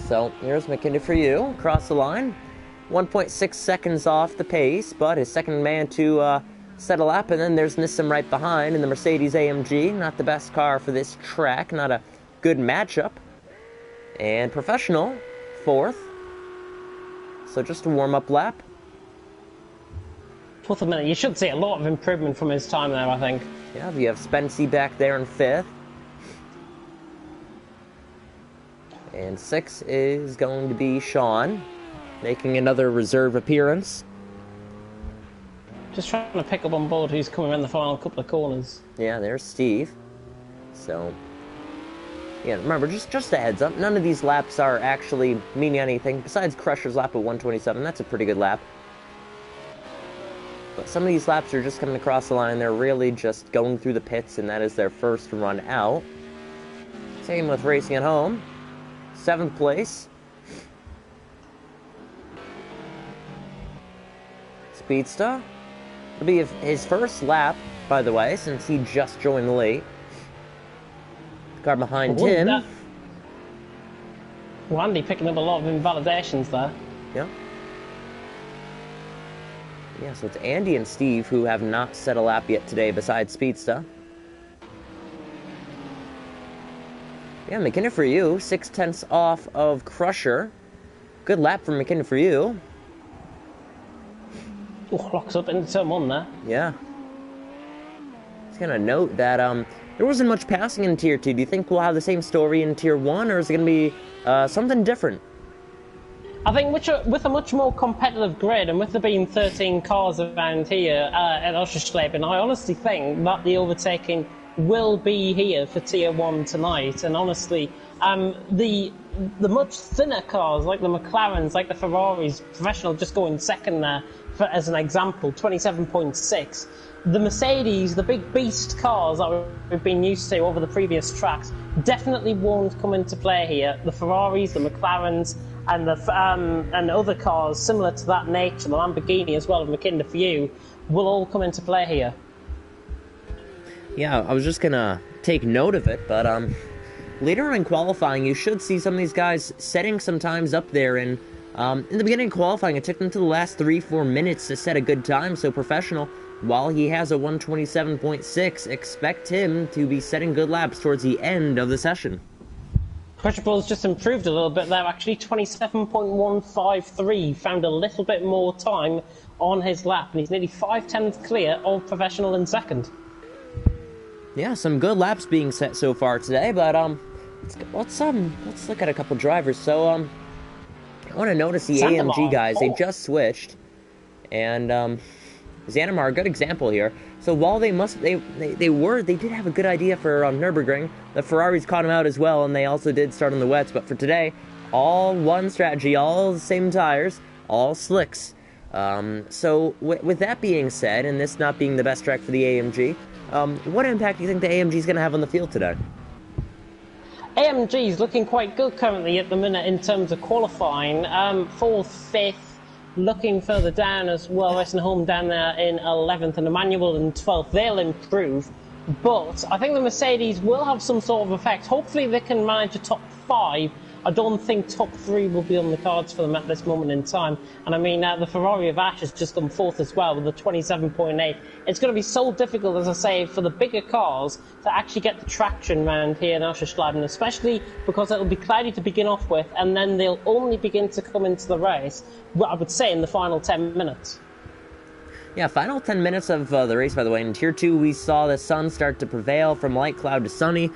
So here's McKinnon for you, across the line. 1.6 seconds off the pace, but his second man to set a lap, and then there's Nissan right behind in the Mercedes AMG. Not the best car for this track, not a good matchup. And Professional, fourth. So just a warm-up lap. Fourth a minute. You should see a lot of improvement from his time there, I think. Yeah, we have Spency back there in fifth. And sixth is going to be Sean, making another reserve appearance. Just trying to pick up on board who's coming around the final couple of corners. Yeah, there's Steve. So, yeah, remember, just a heads up, none of these laps are actually meaning anything, besides Crusher's lap at 127. That's a pretty good lap. But some of these laps are just coming across the line. They're really just going through the pits, and that is their first run out. Same with Racing at Home. 7th place. Speedster. It'll be his first lap, by the way, since he just joined late. The car behind him. Well, Andy picking up a lot of invalidations there. Yeah. Yeah, so it's Andy and Steve who have not set a lap yet today besides Speedster. Yeah, McKinnon for you, 6/10 off of Crusher. Good lap for McKinnon for you. Oh, locks up into turn one there. Yeah. Just gonna note that there wasn't much passing in Tier 2. Do you think we'll have the same story in Tier 1, or is it gonna be something different? I think with a much more competitive grid, and with there being 13 cars around here at Oschersleben, I honestly think that the overtaking will be here for Tier 1 tonight. And honestly, the much thinner cars, like the McLarens, like the Ferraris, Professional just going second there, as an example, 27.6. The Mercedes, the big beast cars that we've been used to over the previous tracks, definitely won't come into play here. The Ferraris, the McLarens, and and other cars similar to that nature, the Lamborghini as well, of McKinnon for you, will all come into play here. Yeah, I was just gonna take note of it, but later on in qualifying, you should see some of these guys setting some times up there. And in the beginning of qualifying, it took them to the last 3-4 minutes to set a good time. So Professional, while he has a 127.6, expect him to be setting good laps towards the end of the session. Crusher's just improved a little bit there, actually. 27.153, found a little bit more time on his lap, and he's nearly 5/10 clear of Professional in second. Yeah, some good laps being set so far today, but let's look at a couple drivers. So I want to notice the AMG guys. They just switched, and Zanimar, a good example here. So while they did have a good idea for Nürburgring, the Ferraris caught them out as well, and they also did start on the wets. But for today, all one strategy, all the same tires, all slicks. So with that being said, and this not being the best track for the AMG, what impact do you think the AMG is going to have on the field today? AMG is looking quite good currently at the minute in terms of qualifying. 4th, 5th, looking further down as well. Racing Home down there in 11th, and Emmanuel in 12th. They'll improve, but I think the Mercedes will have some sort of effect. Hopefully they can manage a top 5. I don't think top 3 will be on the cards for them at this moment in time. And I mean, the Ferrari of Ash has just done 4th as well with a 27.8. It's going to be so difficult, as I say, for the bigger cars to actually get the traction around here in Oschersleben, especially because it'll be cloudy to begin off with, and then they'll only begin to come into the race, I would say, in the final 10 minutes. Yeah, final 10 minutes of the race, by the way. In Tier 2, we saw the sun start to prevail from light cloud to sunny.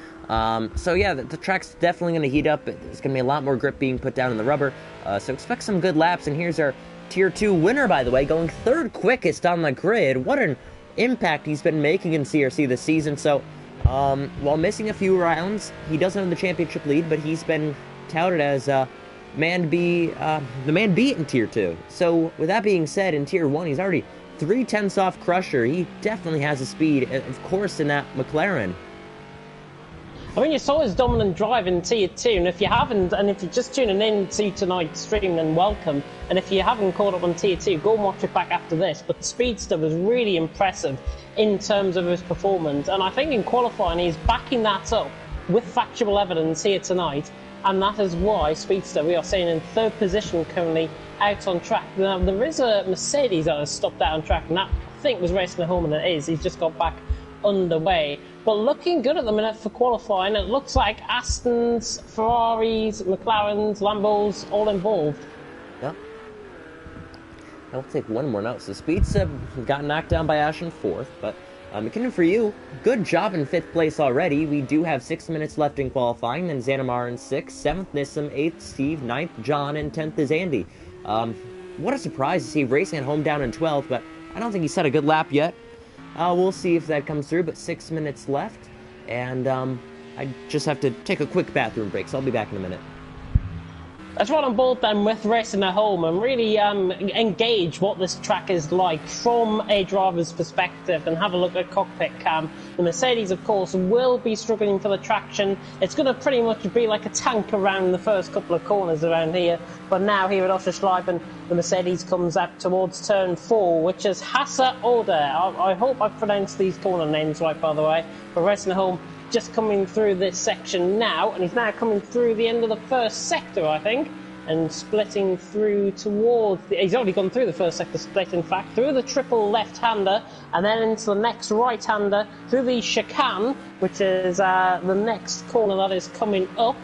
So yeah, the track's definitely going to heat up. There's going to be a lot more grip being put down in the rubber. So expect some good laps. And here's our Tier 2 winner, by the way, going 3rd quickest on the grid. What an impact he's been making in CRC this season. So while missing a few rounds, he doesn't have the championship lead, but he's been touted as the man beat in Tier 2. So with that being said, in Tier 1, he's already 3/10 off Crusher. He definitely has the speed, of course, in that McLaren. I mean, you saw his dominant drive in Tier 2, and if you haven't, and if you're just tuning in to tonight's stream, then welcome. And if you haven't caught up on Tier 2, go and watch it back after this. But the Speedster was really impressive in terms of his performance, and I think in qualifying he's backing that up with factual evidence here tonight. and that is why Speedster, we are seeing in third position currently out on track. Now, there is a Mercedes that has stopped out on track, and that I think was racing home, and it is. He's just got back underway. But looking good at the minute for qualifying. It looks like Astons, Ferraris, McLarens, Lambos all involved. Yeah. I'll take one more now. So Speedster got knocked down by Ash in fourth, but McKinnon, for you, good job in fifth place already. We do have 6 minutes left in qualifying. Then Xanamar in sixth, seventh Nissim, eighth Steve, ninth John, and 10th is Andy. What a surprise to see racing at home down in 12th, but I don't think he set a good lap yet. We'll see if that comes through, but 6 minutes left, and I just have to take a quick bathroom break, so I'll be back in a minute. Let's run on board then with racing at home and really engage what this track is like from a driver's perspective and have a look at cockpit cam. The Mercedes, of course, will be struggling for the traction. It's going to pretty much be like a tank around the first couple of corners around here. But now here at Oscherschleifen, the Mercedes comes up towards turn 4, which is Hasse Oder. I hope I've pronounced these corner names right, by the way. For racing at home, just coming through this section now, and he's now coming through the end of the first sector, I think, and splitting through towards he's already gone through the first sector split, in fact, through the triple left-hander, and then into the next right-hander, through the chicane, which is the next corner that is coming up,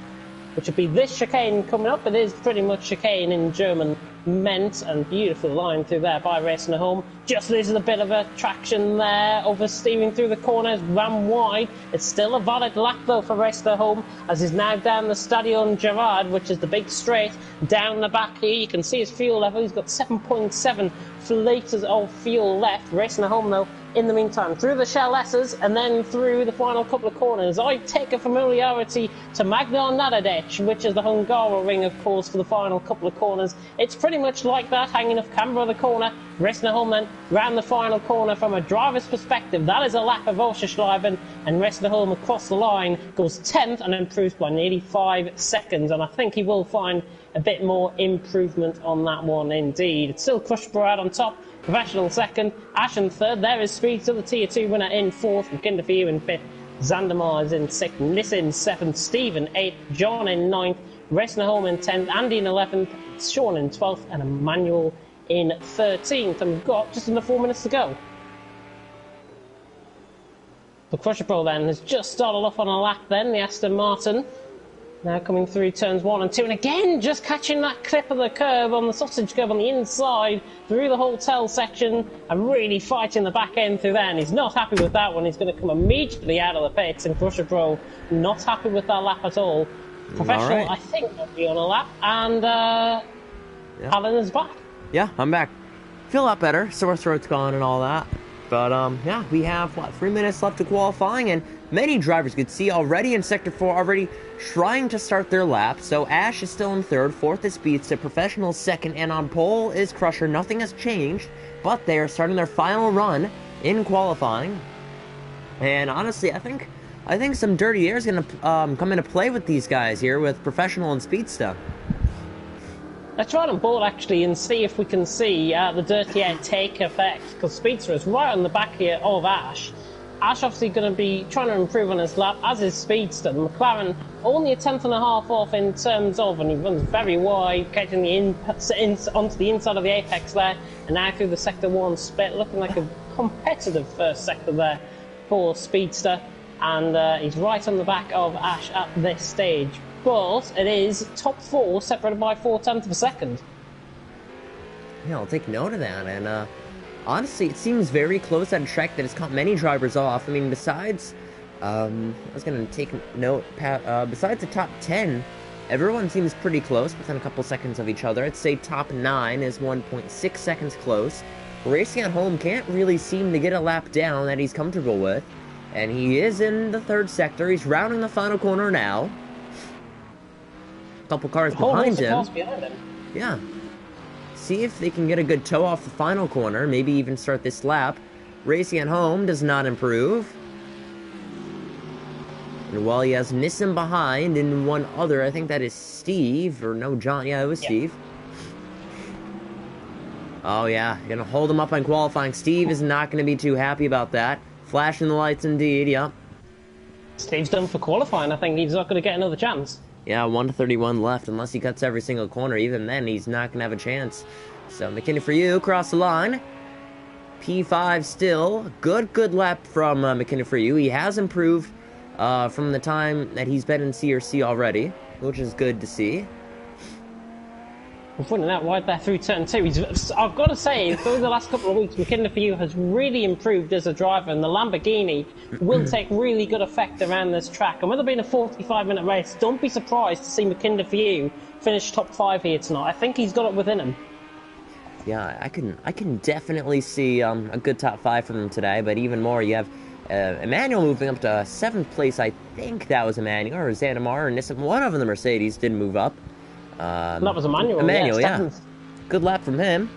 which would be this chicane coming up. It is pretty much chicane in German meant, and beautiful line through there by racing at home. Just loses a bit of a traction there, oversteering through the corners, ran wide. It's still a valid lap though for racing at home, as he's now down the Stadion Gerard, which is the big straight down the back here. You can see his fuel level. He's got 7.7 litres of fuel left. Racing at home though, in the meantime, through the Shell S's and then through the final couple of corners. I take a familiarity to Magnar Nadadec, which is the Hungaroring, of course, for the final couple of corners. It's pretty much like that, hanging off camber the corner. Racing at home then, round the final corner from a driver's perspective. That is a lap of Oscherschleifen, and racing at home across the line goes 10th and improves by nearly 5 seconds. And I think he will find a bit more improvement on that one indeed. It's still Crusher out on top. Professional second, Ash in third. There is Speed, still the Tier 2 winner in fourth. McKinnon for you in fifth. Zandamar is in sixth. Nissim seventh. Steve in eighth. John in ninth. Racing at home in 10th. Andy in 11th. Sean in 12th. And Emmanuel in 13th. And we've got just under 4 minutes to go. The Crusher Pro then has just started off on a lap then. The Aston Martin. Now coming through turns 1 and 2, and again just catching that clip of the curb on the sausage curb on the inside through the hotel section and really fighting the back end through there. And he's not happy with that one. He's going to come immediately out of the pits. And Crusher Pro not happy with that lap at all. Professional, all right. I think, will be on a lap, and Alan is back. Yeah, I'm back. Feel a lot better. Sore throat's gone and all that. But yeah, we have 3 minutes left to qualifying, and many drivers could see already in Sector 4 already trying to start their lap. So Ash is still in third, fourth is Speedster, Professional second, and on pole is Crusher. Nothing has changed, but they are starting their final run in qualifying. And honestly, I think some dirty air is going to come into play with these guys here with Professional and Speedster. Let's ride on board actually and see if we can see the dirty air take effect, because Speedster is right on the back here of Ash. Ash obviously going to be trying to improve on his lap, as is Speedster. The McLaren only a tenth and a half off in terms of, and he runs very wide, getting onto the inside of the apex there, and now through the Sector 1 split, looking like a competitive first sector there for Speedster, and he's right on the back of Ash at this stage. But it is top 4 separated by 4/10 of a second. Yeah, I'll take note of that. And honestly, it seems very close at a track that has caught many drivers off. I mean, besides, I was going to take note, besides the top 10, everyone seems pretty close, within a couple seconds of each other. I'd say top 9 is 1.6 seconds close. Racing at home can't really seem to get a lap down that he's comfortable with. And he is in the third sector. He's rounding the final corner now. Couple cars behind him. Yeah. See if they can get a good toe off the final corner. Maybe even start this lap. Racing at home does not improve. And while he has Nissim behind and one other, I think that is Steve, or no, John. Yeah, it was Steve. Oh yeah, gonna hold him up on qualifying. Steve is not gonna be too happy about that. Flashing the lights indeed, yep. Steve's done for qualifying. I think he's not gonna get another chance. Yeah, 1:31 left. Unless he cuts every single corner, even then, he's not going to have a chance. So, McKinney for you, across the line. P5 still. Good lap from McKinney for you. He has improved from the time that he's been in CRC already, which is good to see. I'm pointing out right there through turn 2. I've got to say, through the last couple of weeks, McKinney for you has really improved as a driver, and the Lamborghini will take really good effect around this track. And with it being a 45-minute race, don't be surprised to see McKinney for you finish top 5 here tonight. I think he's got it within him. Yeah, I can definitely see a good top 5 from him today, but even more, you have Emmanuel moving up to 7th place. I think that was Emmanuel, or Zanamar, or Nissan. One of them, the Mercedes, did move up. That was Emmanuel. Emmanuel, yeah. Good lap from him.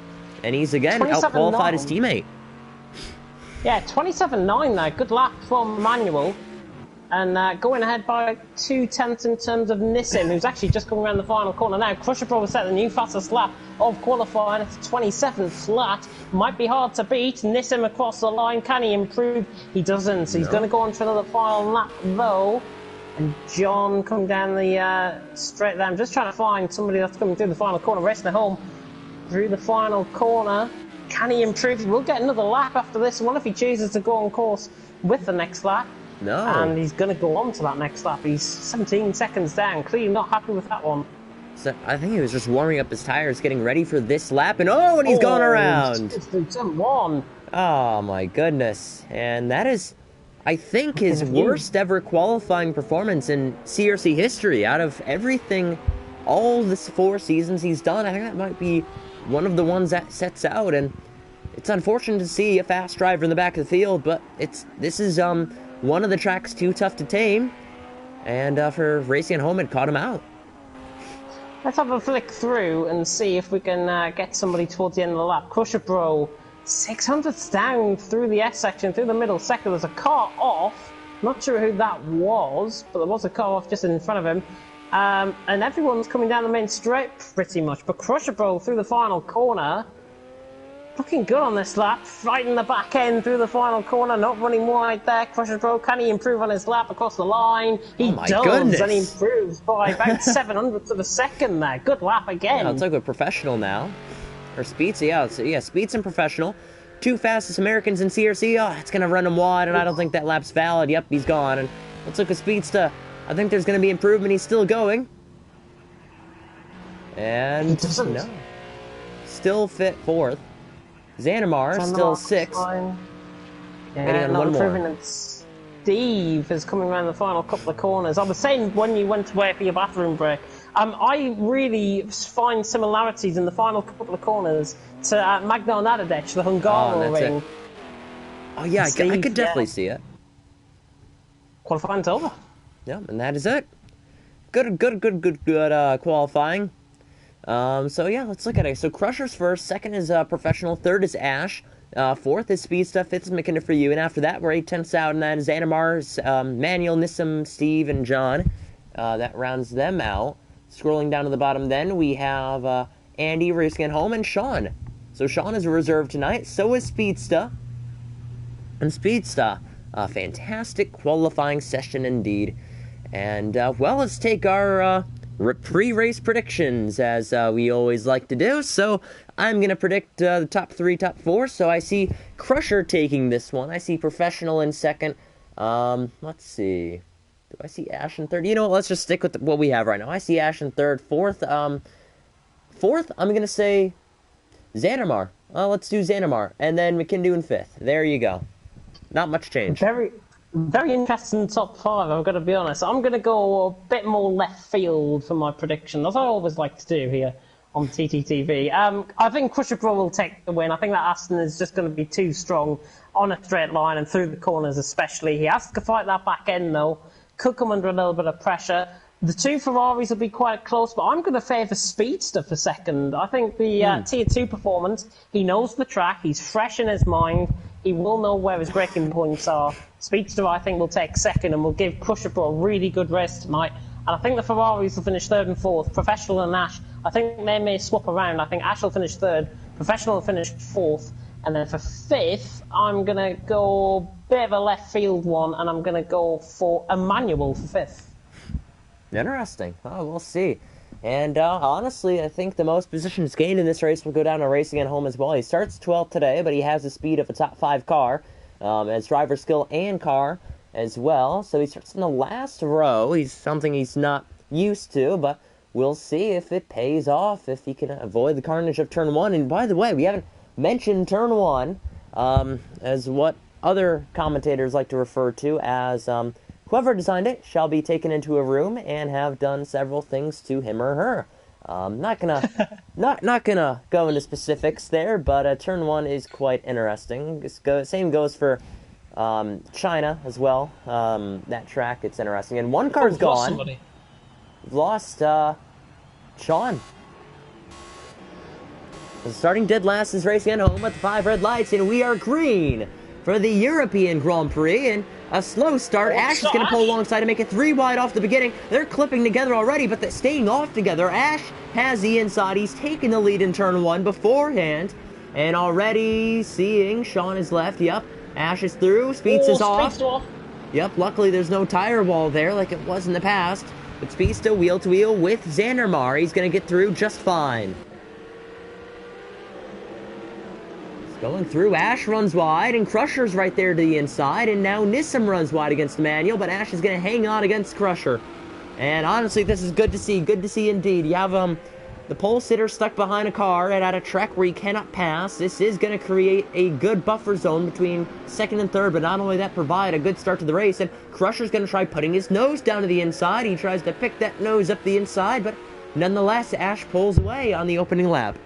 And he's, again, out-qualified his teammate. Yeah, 27.9 there. Good lap from Emmanuel. And going ahead by 2/10 in terms of Nissim, who's actually just coming around the final corner now. Crusher Pro has set the new fastest lap of qualifying. It's 27th flat. Might be hard to beat. Nissim across the line. Can he improve? He doesn't. So he's going to go on for another final lap, though. And John coming down the straight there. I'm just trying to find somebody that's coming through the final corner, racing home through the final corner. Can he improve? We'll get another lap after this. I wonder if he chooses to go on course with the next lap. No. And he's going to go on to that next lap. He's 17 seconds down. Clearly not happy with that one. So I think he was just warming up his tires, getting ready for this lap, and he's gone around. It's one. Oh my goodness. And that is, I think, his worst ever qualifying performance in CRC history. Out of everything, all the 4 seasons he's done, I think that might be one of the ones that sets out. And it's unfortunate to see a fast driver in the back of the field, but this is one of the tracks too tough to tame. And for racing at home, it caught him out. Let's have a flick through and see if we can get somebody towards the end of the lap. Crusher Bro, 600ths down through the S section, through the middle sector. There's a car off. Not sure who that was, but there was a car off just in front of him. And everyone's coming down the main straight pretty much. But Crusher Bro through the final corner. Looking good on this lap. Right in the back end through the final corner. Not running wide there. Crusher Bro, can he improve on his lap across the line? He does, goodness. And he improves by about 700ths of a second there. Good lap again. Yeah, it's like a professional now. Or Speeds, yeah, Speeds and professional. 2 fastest Americans in CRC. Oh, it's going to run him wide, and I don't think that lap's valid. Yep, he's gone. And let's look at Speedsta. I think there's going to be improvement. He's still going. And no. Still fit 4th. Xanamar still 6th. Yeah, not one more. Steve is coming around the final couple of corners. I was saying when you went away for your bathroom break, I really find similarities in the final couple of corners to Magno Nadadec, the Hungaroring. Oh yeah, Steve, I could definitely see it. Qualifying's over. Yeah, and that is it. Good qualifying. So yeah, let's look at it. So Crusher's first, 2nd is Professional, 3rd is Ash, 4th is Speedsta, 5th is McKinney for you, and after that we're 8/10ths out, and that is Animars, Manuel, Nissim, Steve, and John. That rounds them out. Scrolling down to the bottom then, we have Andy racing at home, and Sean. So Sean is a reserve tonight, so is Speedsta. And Speedsta, a fantastic qualifying session indeed. And, well, let's take our pre-race predictions, as we always like to do. So I'm going to predict the top 3, top 4. So I see Crusher taking this one. I see Professional in 2nd. Let's see. Do I see Ash in 3rd? You know what? Let's just stick with what we have right now. I see Ash in 3rd. 4th, 4th, I'm going to say Xanamar. Let's do Xanamar. And then McKindu in 5th. There you go. Not much change. Very interesting top 5, I've got to be honest. I'm going to go a bit more left field for my prediction, as I always like to do here on TTTV. I think Crusher Pro will take the win. I think that Aston is just going to be too strong on a straight line and through the corners especially. He has to fight that back end though. Could come under a little bit of pressure. The 2 Ferraris will be quite close, but I'm going to favour Speedster for 2nd. I think the Tier 2 performance, he knows the track, he's fresh in his mind, he will know where his braking points are. Speedster, I think, will take 2nd and will give Crusher Pro a really good race tonight. And I think the Ferraris will finish 3rd and 4th. Professional and Ash, I think they may swap around. I think Ash will finish 3rd, Professional will finish 4th. And then for 5th, I'm going to go a bit of a left field one, and I'm going to go for Emmanuel for 5th. Interesting. Oh, we'll see. And honestly, I think the most positions gained in this race will go down to racing at home as well. He starts 12th today, but he has the speed of a top 5 car, as driver skill and car as well. So he starts in the last row. He's something he's not used to, but we'll see if it pays off, if he can avoid the carnage of turn 1. And by the way, we haven't mentioned turn 1 as what other commentators like to refer to as whoever designed it shall be taken into a room and have done several things to him or her. Not gonna go into specifics there, but turn 1 is quite interesting. Same goes for China as well. That track, it's interesting. And one car's gone. Somebody. Lost Sean. Starting dead last is racing at home at the 5 red lights, and we are green for the European Grand Prix. And a slow start. Ash is going to pull alongside and make it 3 wide off the beginning. They're clipping together already, but they're staying off together. Ash has the inside. He's taken the lead in turn 1 beforehand. And already seeing Sean is left. Yep. Ash is through. Speeds is off. Yep. Luckily, there's no tire wall there like it was in the past. But Speed's still wheel to wheel with Xandermar. He's going to get through just fine. Going through, Ash runs wide, and Crusher's right there to the inside, and now Nissim runs wide against Emmanuel, but Ash is going to hang on against Crusher. And honestly, this is good to see indeed. You have the pole sitter stuck behind a car and at a track where you cannot pass. This is going to create a good buffer zone between second and third, but not only that, provide a good start to the race, and Crusher's going to try putting his nose down to the inside. He tries to pick that nose up the inside, but nonetheless, Ash pulls away on the opening lap.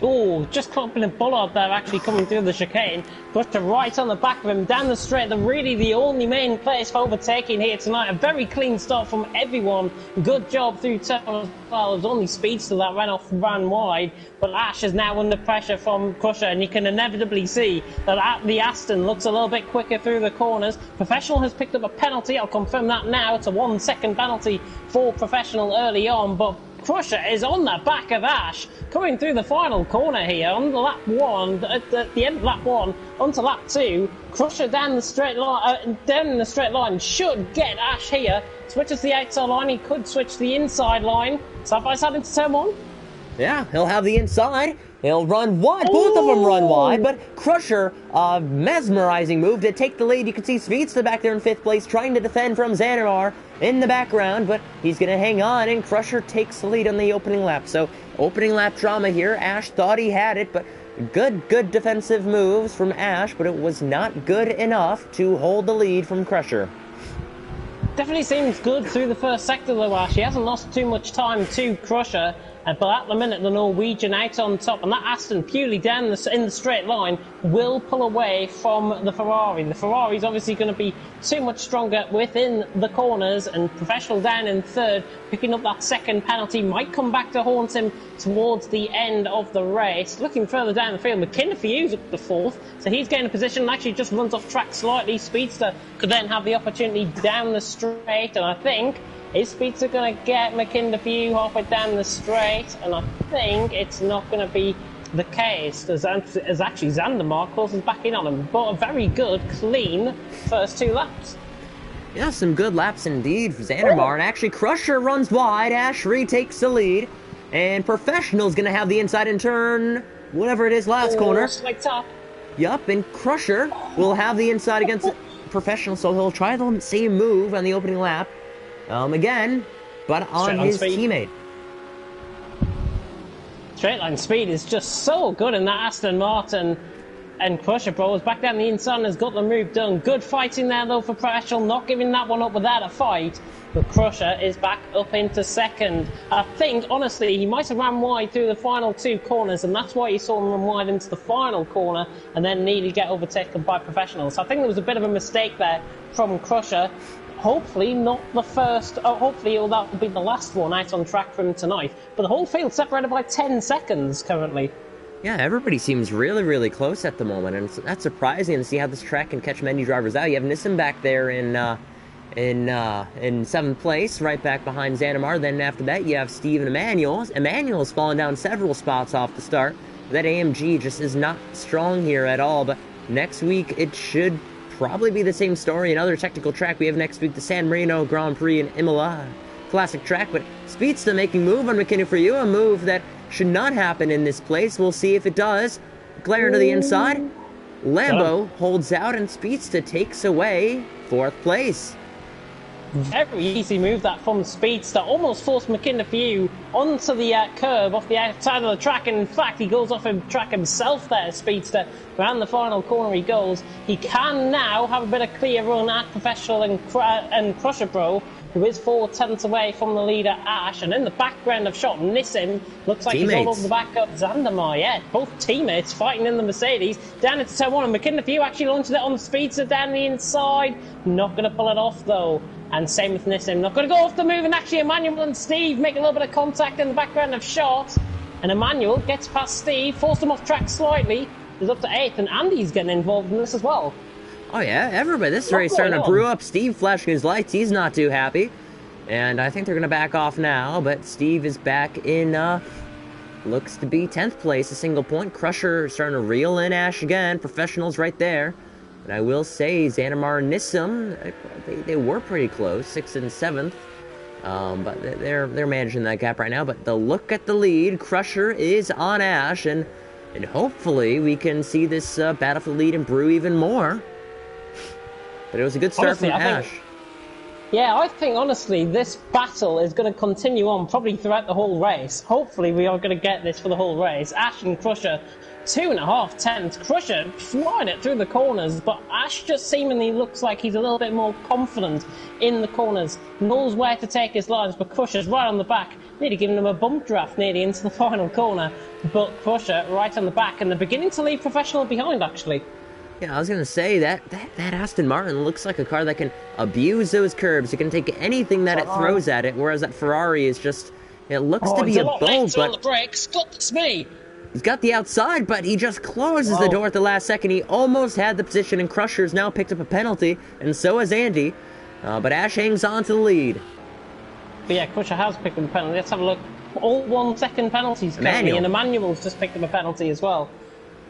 Oh, just clopping a bollard there, actually coming through the chicane. Crusher right on the back of him, down the straight. Really the only main place for overtaking here tonight. A very clean start from everyone. Good job through turn as well. It was only Speedster that ran wide. But Ash is now under pressure from Crusher, and you can inevitably see that the Aston looks a little bit quicker through the corners. Professional has picked up a penalty. I'll confirm that now. It's a 1-second penalty for Professional early on, but Crusher is on the back of Ash, coming through the final corner here on the lap 1, at the end of lap 1, onto lap 2. Crusher down the straight line, should get Ash here. Switches the outside line, he could switch the inside line. Side by side into turn 1. Yeah, he'll have the inside. He'll run wide. Both of them run wide, but Crusher, mesmerizing move to take the lead. You can see Speedster back there in 5th place, trying to defend from Xanamar in the background, but he's going to hang on, and Crusher takes the lead on the opening lap. So, opening lap drama here. Ash thought he had it, but good defensive moves from Ash, but it was not good enough to hold the lead from Crusher. Definitely seems good through the first sector though, Ash. He hasn't lost too much time to Crusher. But at the minute, the Norwegian out on top, and that Aston purely down in the straight line will pull away from the Ferrari. The Ferrari's obviously going to be too much stronger within the corners, and Professional down in 3rd, picking up that 2nd penalty, might come back to haunt him towards the end of the race. Looking further down the field, McKinnon up the 4th, so he's getting a position and actually just runs off track slightly. Speedster could then have the opportunity down the straight, and I think is Speedster going to get McKinnon halfway down the straight? And I think it's not going to be the case, as actually Xandermar closes back in on him. But a very good, clean first 2 laps. Yeah, some good laps indeed for Xandermar. And actually, Crusher runs wide. Ash retakes the lead. And Professional's going to have the inside in turn, whatever it is, last corner. Like top. Yup, and Crusher will have the inside against Professional, so he'll try the same move on the opening lap. Again, but on his teammate. Straight line speed is just so good in that Aston Martin. And Crusher Bros back down the inside and has got the move done. Good fighting there though for Professional, not giving that one up without a fight. But Crusher is back up into 2nd. I think, honestly, he might have ran wide through the final 2 corners, and that's why you saw him run wide into the final corner and then nearly get overtaken by Professional. So I think there was a bit of a mistake there from Crusher. Hopefully not the first, hopefully that will be the last one out on track for him tonight. But the whole field separated by 10 seconds currently. Yeah, everybody seems really close at the moment, and that's surprising to see how this track can catch many drivers out. You have Nissim back there in 7th place, right back behind Xanamar. Then after that, you have Steve and Emmanuel. Emmanuel's fallen down several spots off the start. That AMG just is not strong here at all, but next week it should probably be the same story. Another technical track we have next week, the San Marino Grand Prix in Imola. classic track, but Speedster making move on McKinney for you, a move that should not happen in this place. We'll see if it does. Glare to the inside. Lambo holds out, and Speedster takes away 4th place. Very easy move that from Speedster. Almost forced McKinney for you onto the curb off the outside of the track, and in fact he goes off the track himself there, Speedster. Around the final corner he goes. He can now have a bit of clear run at Professional and Crusher Pro, who is 4 tenths away from the leader Ash, and in the background of shot Nissim looks like he's all over the back of Zandamar. Yeah, both teammates fighting in the Mercedes down into turn 1, and McKinney for you actually launches it on the Speedster down the inside. Not going to pull it off though. And same with Nissim, not going to go off the move, and actually Emmanuel and Steve make a little bit of contact in the background of shot. And Emmanuel gets past Steve, forced him off track slightly, is up to 8th, and Andy's getting involved in this as well. Oh yeah, everybody, this race starting to brew up. Steve flashing his lights, he's not too happy. And I think they're going to back off now, but Steve is back in, looks to be 10th place, a single point. Crusher starting to reel in Ash again, Professionals right there. And I will say, Xanamar and Nissim, they were pretty close, 6th and 7th. But they're managing that gap right now. But the look at the lead, Crusher is on Ash, and hopefully we can see this battle for the lead and brew even more. But it was a good start from Ash. I think honestly this battle is going to continue on probably throughout the whole race. Hopefully we are going to get this for the whole race. Ash and Crusher 2.5 tenths. Crusher flying it through the corners, but Ash just seemingly looks like he's a little bit more confident in the corners, knows where to take his lines, but Crusher's right on the back, nearly giving him a bump draft nearly into the final corner, but Crusher right on the back, and they're beginning to leave Professional behind actually. Yeah, I was going to say that Aston Martin looks like a car that can abuse those curbs. It can take anything that it throws at it, whereas that Ferrari is just, it looks to be a bull, but on the brakes. Goodness me. He's got the outside, but he just closes the door at the last second. He almost had the position, and Crusher's now picked up a penalty, and so has Andy. But Ash hangs on to the lead. But yeah, Crusher has picked up a penalty. Let's have a look. All 1 second penalties currently, and Emmanuel's just picked up a penalty as well.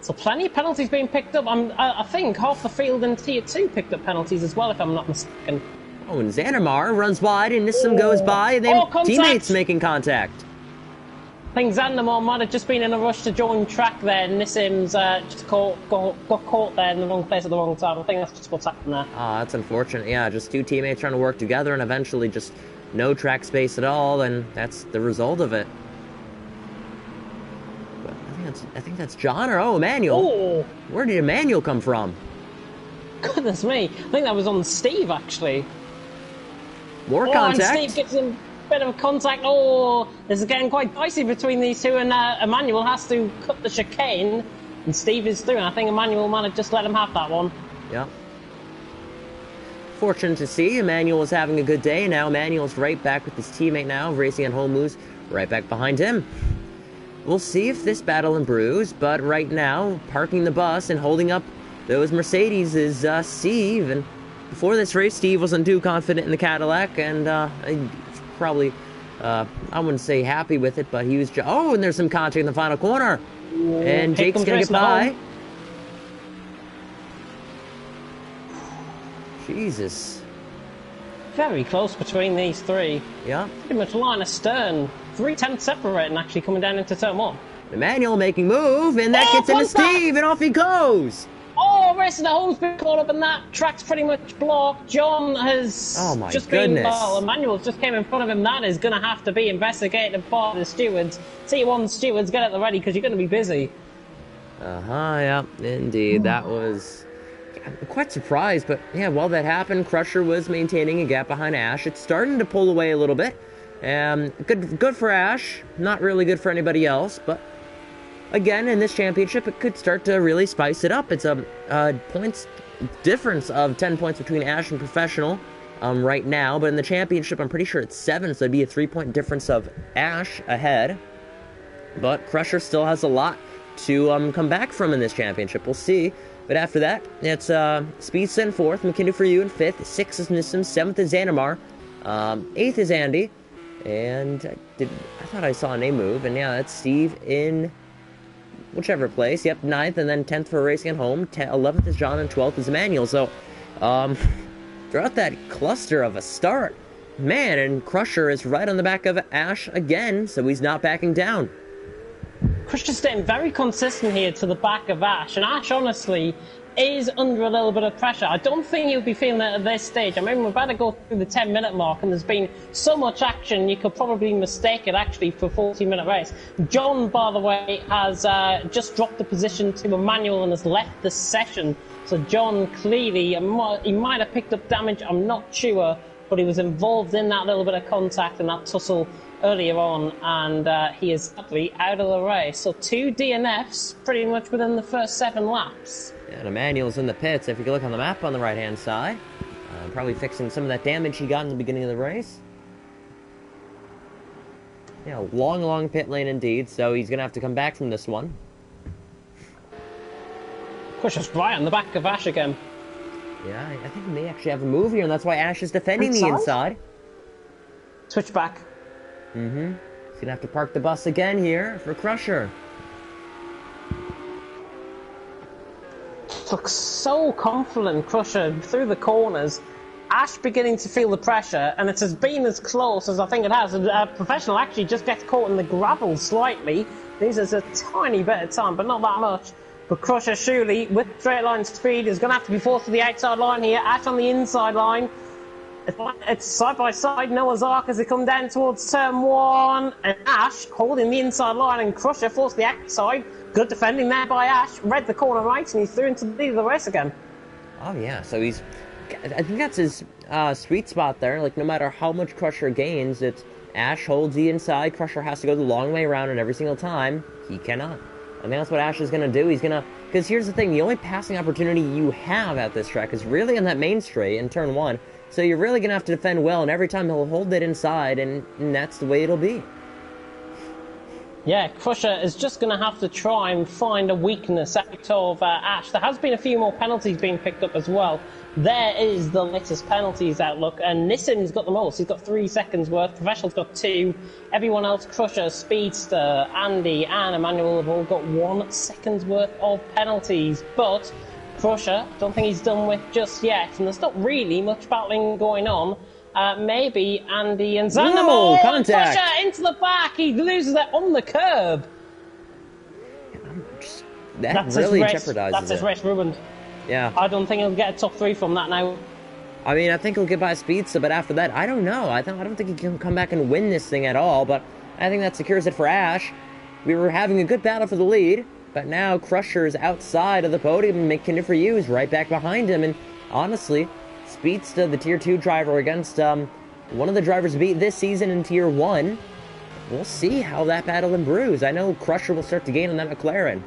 So plenty of penalties being picked up. I think half the field in Tier 2 picked up penalties as well, if I'm not mistaken. Oh, and Xanamar runs wide, and Nissim goes by, and then teammates making contact. I think Xandamar might have just been in a rush to join track there. Nissim's just got caught there in the wrong place at the wrong time. I think that's just what's happened there. Oh, that's unfortunate. Yeah, just 2 teammates trying to work together, and eventually just no track space at all, and that's the result of it. I think that's John or Emmanuel. Oh. Where did Emmanuel come from? Goodness me. I think that was on Steve, actually. More contact. And Steve gets a bit of a contact. Oh, this is getting quite dicey between these two, and Emmanuel has to cut the chicane, and Steve is through, and I think Emmanuel might have just let him have that one. Yeah. Fortunate to see. Emmanuel was having a good day, and now Emmanuel's right back with his teammate now, racing at home moves, right back behind him. We'll see if this battle improves, but right now, parking the bus and holding up those Mercedes is Steve. And before this race, Steve wasn't too confident in the Cadillac, and probably, I wouldn't say happy with it, but he was oh, and there's some contact in the final corner. And Jake's gonna get by. Jesus. Very close between these three. Yeah. Pretty much line astern. 3 tenths separating actually coming down into turn 1. Emmanuel making move, and that gets into Steve, and off he goes. Oh, racing at home's been caught up in that. Track's pretty much blocked. John has been, well, Emmanuel's just came in front of him. That is going to have to be investigated by the stewards. T1 stewards, get at the ready because you're going to be busy. Yeah, indeed. That was... I'm quite surprised, but yeah, while that happened, Crusher was maintaining a gap behind Ash. It's starting to pull away a little bit. Good for Ash, not really good for anybody else, but again, in this championship, it could start to really spice it up. It's a points difference of 10 points between Ash and Professional right now, but in the championship, I'm pretty sure it's 7, so it'd be a 3-point difference of Ash ahead. But Crusher still has a lot to come back from in this championship. We'll see. But after that, it's Speedster in 4th, McKinney for you in 5th, 6th is Nissim, 7th is Xanamar, 8th is Andy, and I thought I saw a name move, and yeah, that's Steve in whichever place. Yep, 9th, and then 10th for racing at home, 11th is John, and 12th is Emmanuel. So, throughout that cluster of a start, Man, and Crusher is right on the back of Ash again, so he's not backing down. Crusher's staying very consistent here to the back of Ash, and Ash, honestly, is under a little bit of pressure. I don't think he'll be feeling it at this stage. I mean, we're about to go through the 10-minute mark, and there's been so much action, you could probably mistake it, actually, for a 40-minute race. John, by the way, has just dropped the position to Emmanuel and has left the session. So John, clearly, he might have picked up damage, I'm not sure, but he was involved in that little bit of contact and that tussle earlier on, and he is sadly out of the race. So 2 DNFs pretty much within the first 7 laps. Yeah, and Emmanuel's in the pits. If you can look on the map on the right-hand side, probably fixing some of that damage he got in the beginning of the race. Yeah, long pit lane indeed, so he's going to have to come back from this one. Crusher's right on the back of Ash again. Yeah, I think he may actually have a move here, and that's why Ash is defending the inside. Switch back. He's going to have to park the bus again here for Crusher. Looks so confident, Crusher, through the corners. Ash beginning to feel the pressure, and it has been as close as I think it has. Professional actually just gets caught in the gravel slightly. Loses a tiny bit of time, but not that much. But Crusher, surely, with straight line speed, is going to have to be forced to the outside line here. Ash on the inside line. It's side by side, Noah's Ark as they come down towards turn 1. And Ash holding the inside line, and Crusher forced the outside. Good defending there by Ash. Read the corner right, and he's through into the lead of the race again. Oh, yeah, so he's... I think that's his sweet spot there. Like, no matter how much Crusher gains, it's Ash holds the inside. Crusher has to go the long way around, and every single time, he cannot. I think that's what Ash is going to do. He's going to... Because here's the thing, the only passing opportunity you have at this track is really on that main straight in turn 1. So you're really going to have to defend well, and every time he'll hold it inside, and that's the way it'll be. Yeah, Crusher is just going to have to try and find a weakness out of Ash. There has been a few more penalties being picked up as well. There is the latest penalties outlook, and Nissan's got the most. He's got 3 seconds worth. Professional's got 2. Everyone else, Crusher, Speedster, Andy, and Emmanuel have all got 1 second's worth of penalties. But Crusher, don't think he's done with just yet, and there's not really much battling going on. Maybe Andy and Xander. Whoa, contact! Crusher into the back. He loses it on the curb. That really jeopardizes it. That's his race ruined. Yeah. I don't think he'll get a top 3 from that now. I mean, I think he'll get by Speedster, but after that, I don't know. I don't think he can come back and win this thing at all, but I think that secures it for Ash. We were having a good battle for the lead, but now Crusher's outside of the podium, and McKinnon for you is right back behind him, and honestly, Speedster, the Tier 2 driver, against one of the drivers beat this season in Tier 1. We'll see how that battle improves. I know Crusher will start to gain on that McLaren.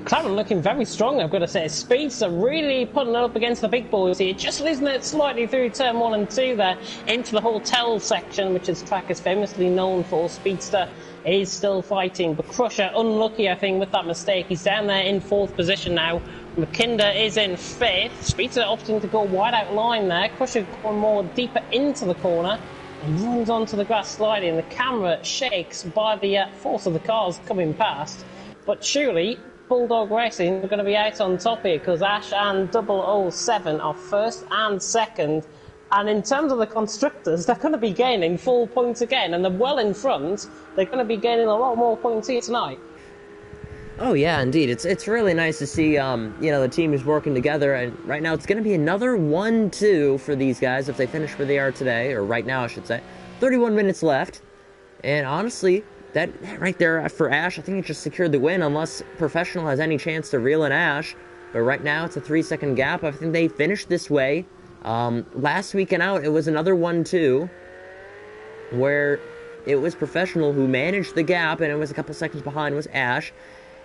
McLaren looking very strong, I've got to say. Speedster really putting it up against the big boys here, just losing it slightly through turn 1 and 2 there, into the hotel section, which this track is famously known for. Speedster is still fighting, but Crusher, unlucky, I think, with that mistake. He's down there in 4th position now. McKinder is in 5th. Speedster opting to go wide out line there. Crusher going more deeper into the corner and runs onto the grass slightly, and the camera shakes by the force of the cars coming past. But surely Bulldog Racing are going to be out on top here, because Ash and 007 are 1st and 2nd. And in terms of the constructors, they're going to be gaining full points again, and they're well in front. They're going to be gaining a lot more points here tonight. Oh yeah, indeed. It's really nice to see the team is working together, and right now it's going to be another 1-2 for these guys if they finish where they are today, or right now I should say. 31 minutes left, and honestly, that right there for Ash, I think he just secured the win unless Professional has any chance to reel in Ash. But right now it's a 3-second gap. I think they finished this way. Last weekend out it was another 1-2 where it was Professional who managed the gap, and it was a couple seconds behind was Ash.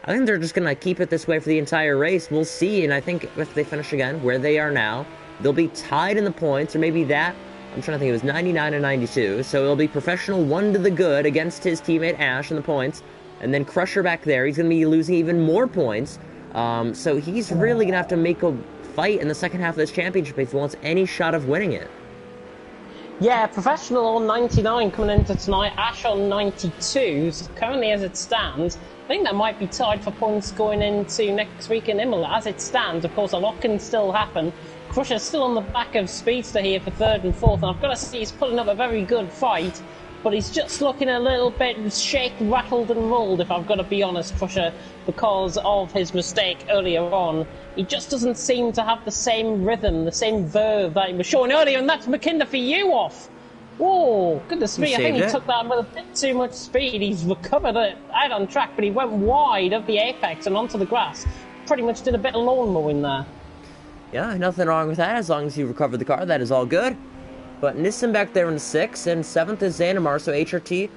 I think they're just going to keep it this way for the entire race. We'll see, and I think if they finish again where they are now, they'll be tied in the points, or maybe that, I'm trying to think, it was 99 and 92, so it'll be Professional 1 to the good against his teammate Ash in the points, and then Crusher back there, he's going to be losing even more points, so he's really going to have to make a fight in the second half of this championship if he wants any shot of winning it. Yeah, Professional on 99 coming into tonight, Ash on 92, so currently as it stands, I think that might be tied for points going into next week in Imola. As it stands, of course, a lot can still happen. Crusher's still on the back of Speedster here for third and fourth, and I've got to say he's putting up a very good fight, but he's just looking a little bit shaken, rattled and rolled, if I've got to be honest, Crusher, because of his mistake earlier on. He just doesn't seem to have the same rhythm, the same verve that he was showing earlier, and that's McKinder for you off. Whoa, goodness me, I think he took that with a bit too much speed. He's recovered it out on track, but he went wide of the apex and onto the grass. Pretty much did a bit of lawn mowing there. Yeah, nothing wrong with that. As long as you recovered the car, that is all good. But Nissan back there in 6th, and 7th is Xanamar, so HRT.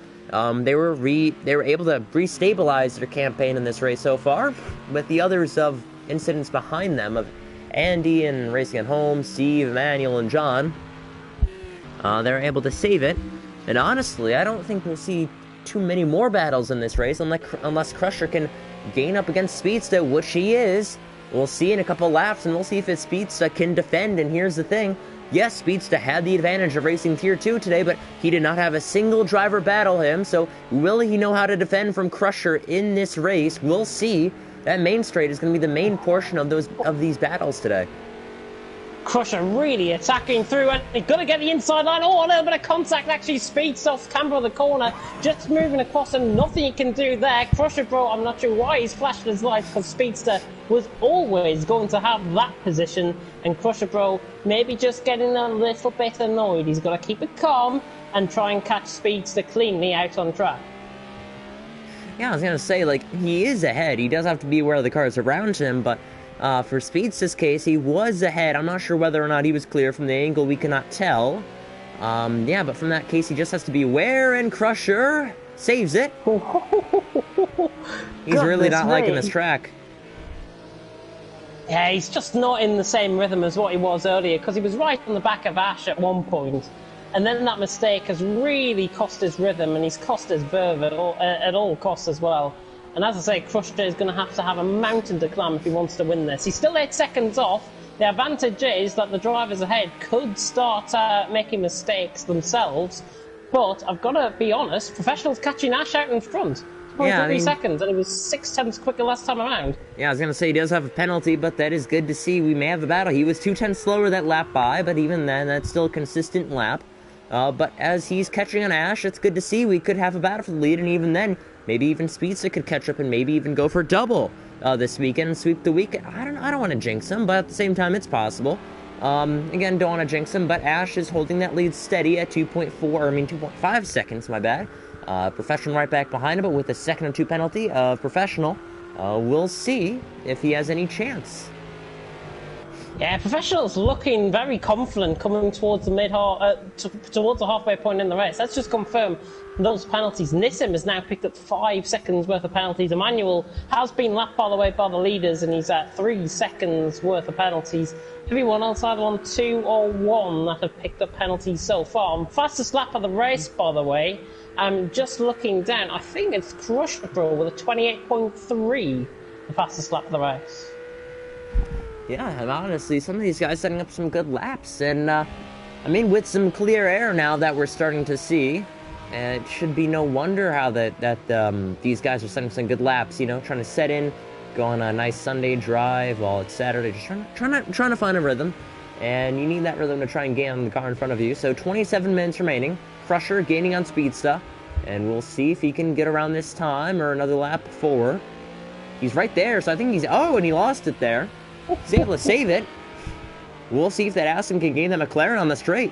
They were able to restabilize their campaign in this race so far, with the others of incidents behind them of Andy and Racing at Home, Steve, Emmanuel, and John. They're able to save it, and honestly, I don't think we'll see too many more battles in this race unless Crusher can gain up against Speedster, which he is. We'll see in a couple laps, and we'll see if Speedster can defend. And here's the thing. Yes, Speedster had the advantage of racing Tier 2 today, but he did not have a single driver battle him, so will he know how to defend from Crusher in this race? We'll see. That main straight is going to be the main portion of these battles today. Crusher really attacking through, and he's got to get the inside line. Oh, a little bit of contact, actually. Speeds off camber of the corner, just moving across, and nothing he can do there. Crusher, bro, I'm not sure why he's flashed his lights, because Speedster was always going to have that position, and Crusher, bro, maybe just getting a little bit annoyed. He's got to keep it calm and try and catch Speedster cleanly out on track. Yeah, I was going to say, like, he is ahead. He does have to be aware of the cars around him, but for Speedster's case, he was ahead. I'm not sure whether or not he was clear from the angle. We cannot tell. Yeah, but from that case, he just has to be aware, and Crusher saves it. He's really not liking this track. Yeah, he's just not in the same rhythm as what he was earlier, because he was right on the back of Ash at one point, and then that mistake has really cost his rhythm, and he's cost his verve at all costs as well. And as I say, Crusher is going to have a mountain to climb if he wants to win this. He's still 8 seconds off. The advantage is that the drivers ahead could start making mistakes themselves. But I've got to be honest, Professional's catching Ash out in front. Yeah, 3 seconds, and he was 6/10 quicker last time around. Yeah, I was going to say he does have a penalty, but that is good to see. We may have a battle. He was 2/10 slower that lap by, but even then, that's still a consistent lap. But as he's catching on Ash, it's good to see. We could have a battle for the lead, and even then, maybe even Speedster could catch up and maybe even go for a double this weekend and sweep the weekend. I don't want to jinx him, but at the same time, it's possible. Again, don't want to jinx him, but Ash is holding that lead steady at 2.5 seconds, my bad. Professional right back behind him, but with a 2nd and 2 penalty of Professional. We'll see if he has any chance. Yeah, Professional's looking very confident coming towards the towards the halfway point in the race. Let's just confirm those penalties. Nissim has now picked up 5 seconds worth of penalties. Emmanuel has been lapped, by the way, by the leaders, and he's at 3 seconds worth of penalties. Everyone else either on 2 or 1 that have picked up penalties so far. Fastest lap of the race, by the way. I'm just looking down. I think it's Crusher Bro with a 28.3, the fastest lap of the race. Yeah, and honestly, some of these guys setting up some good laps, and I mean, with some clear air now that we're starting to see, it should be no wonder how these guys are setting some good laps. You know, trying to set in, go on a nice Sunday drive while it's Saturday, just trying to find a rhythm, and you need that rhythm to try and gain on the car in front of you. So 27 minutes remaining. Crusher gaining on Speedster, and we'll see if he can get around this time or another lap before. He's right there, so I think and he lost it there. He's able to save it. We'll see if that Aston can gain the McLaren on the straight.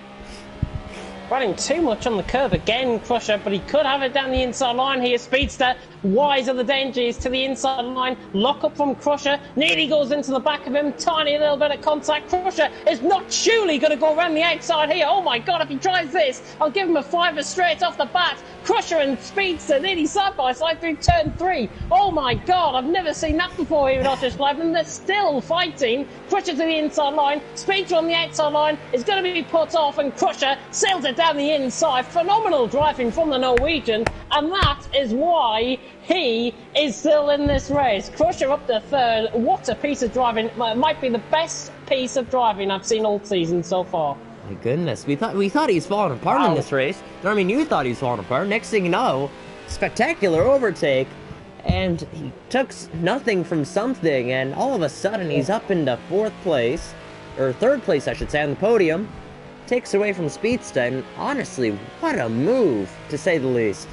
Running too much on the curve again, Crusher, but he could have it down the inside line here. Speedster, wise of the dangers to the inside line. Lock up from Crusher, nearly goes into the back of him. Tiny little bit of contact. Crusher is not surely going to go around the outside here. Oh my god, if he tries this, I'll give him a 5 straight off the bat. Crusher and Speedster nearly side by side through turn 3. Oh my god, I've never seen that before here at Oshkosh Live, and they're still fighting. Crusher to the inside line, Speedster on the outside line is going to be put off, and Crusher sails it down the inside. Phenomenal driving from the Norwegian, and that is why he is still in this race. Crusher up to 3rd. What a piece of driving. Might be the best piece of driving I've seen all season so far. My goodness, we thought he was falling apart in this race. I mean, you thought he was falling apart. Next thing you know, spectacular overtake, and he took nothing from something, and all of a sudden he's up into 4th place. or third place, I should say, on the podium. Takes away from Speedster, and honestly, what a move, to say the least.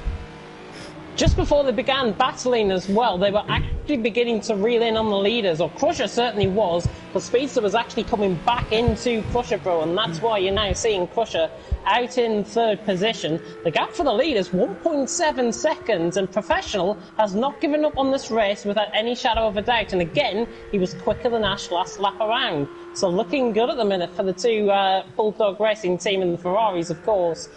Just before they began battling as well, they were actually beginning to reel in on the leaders, or Crusher certainly was, but Speedster was actually coming back into Crusher, bro, and that's why you're now seeing Crusher out in third position. The gap for the lead is 1.7 seconds, and Professional has not given up on this race without any shadow of a doubt, and again, he was quicker than Ash last lap around. So looking good at the minute for the two Bulldog Racing team and the Ferraris, of course.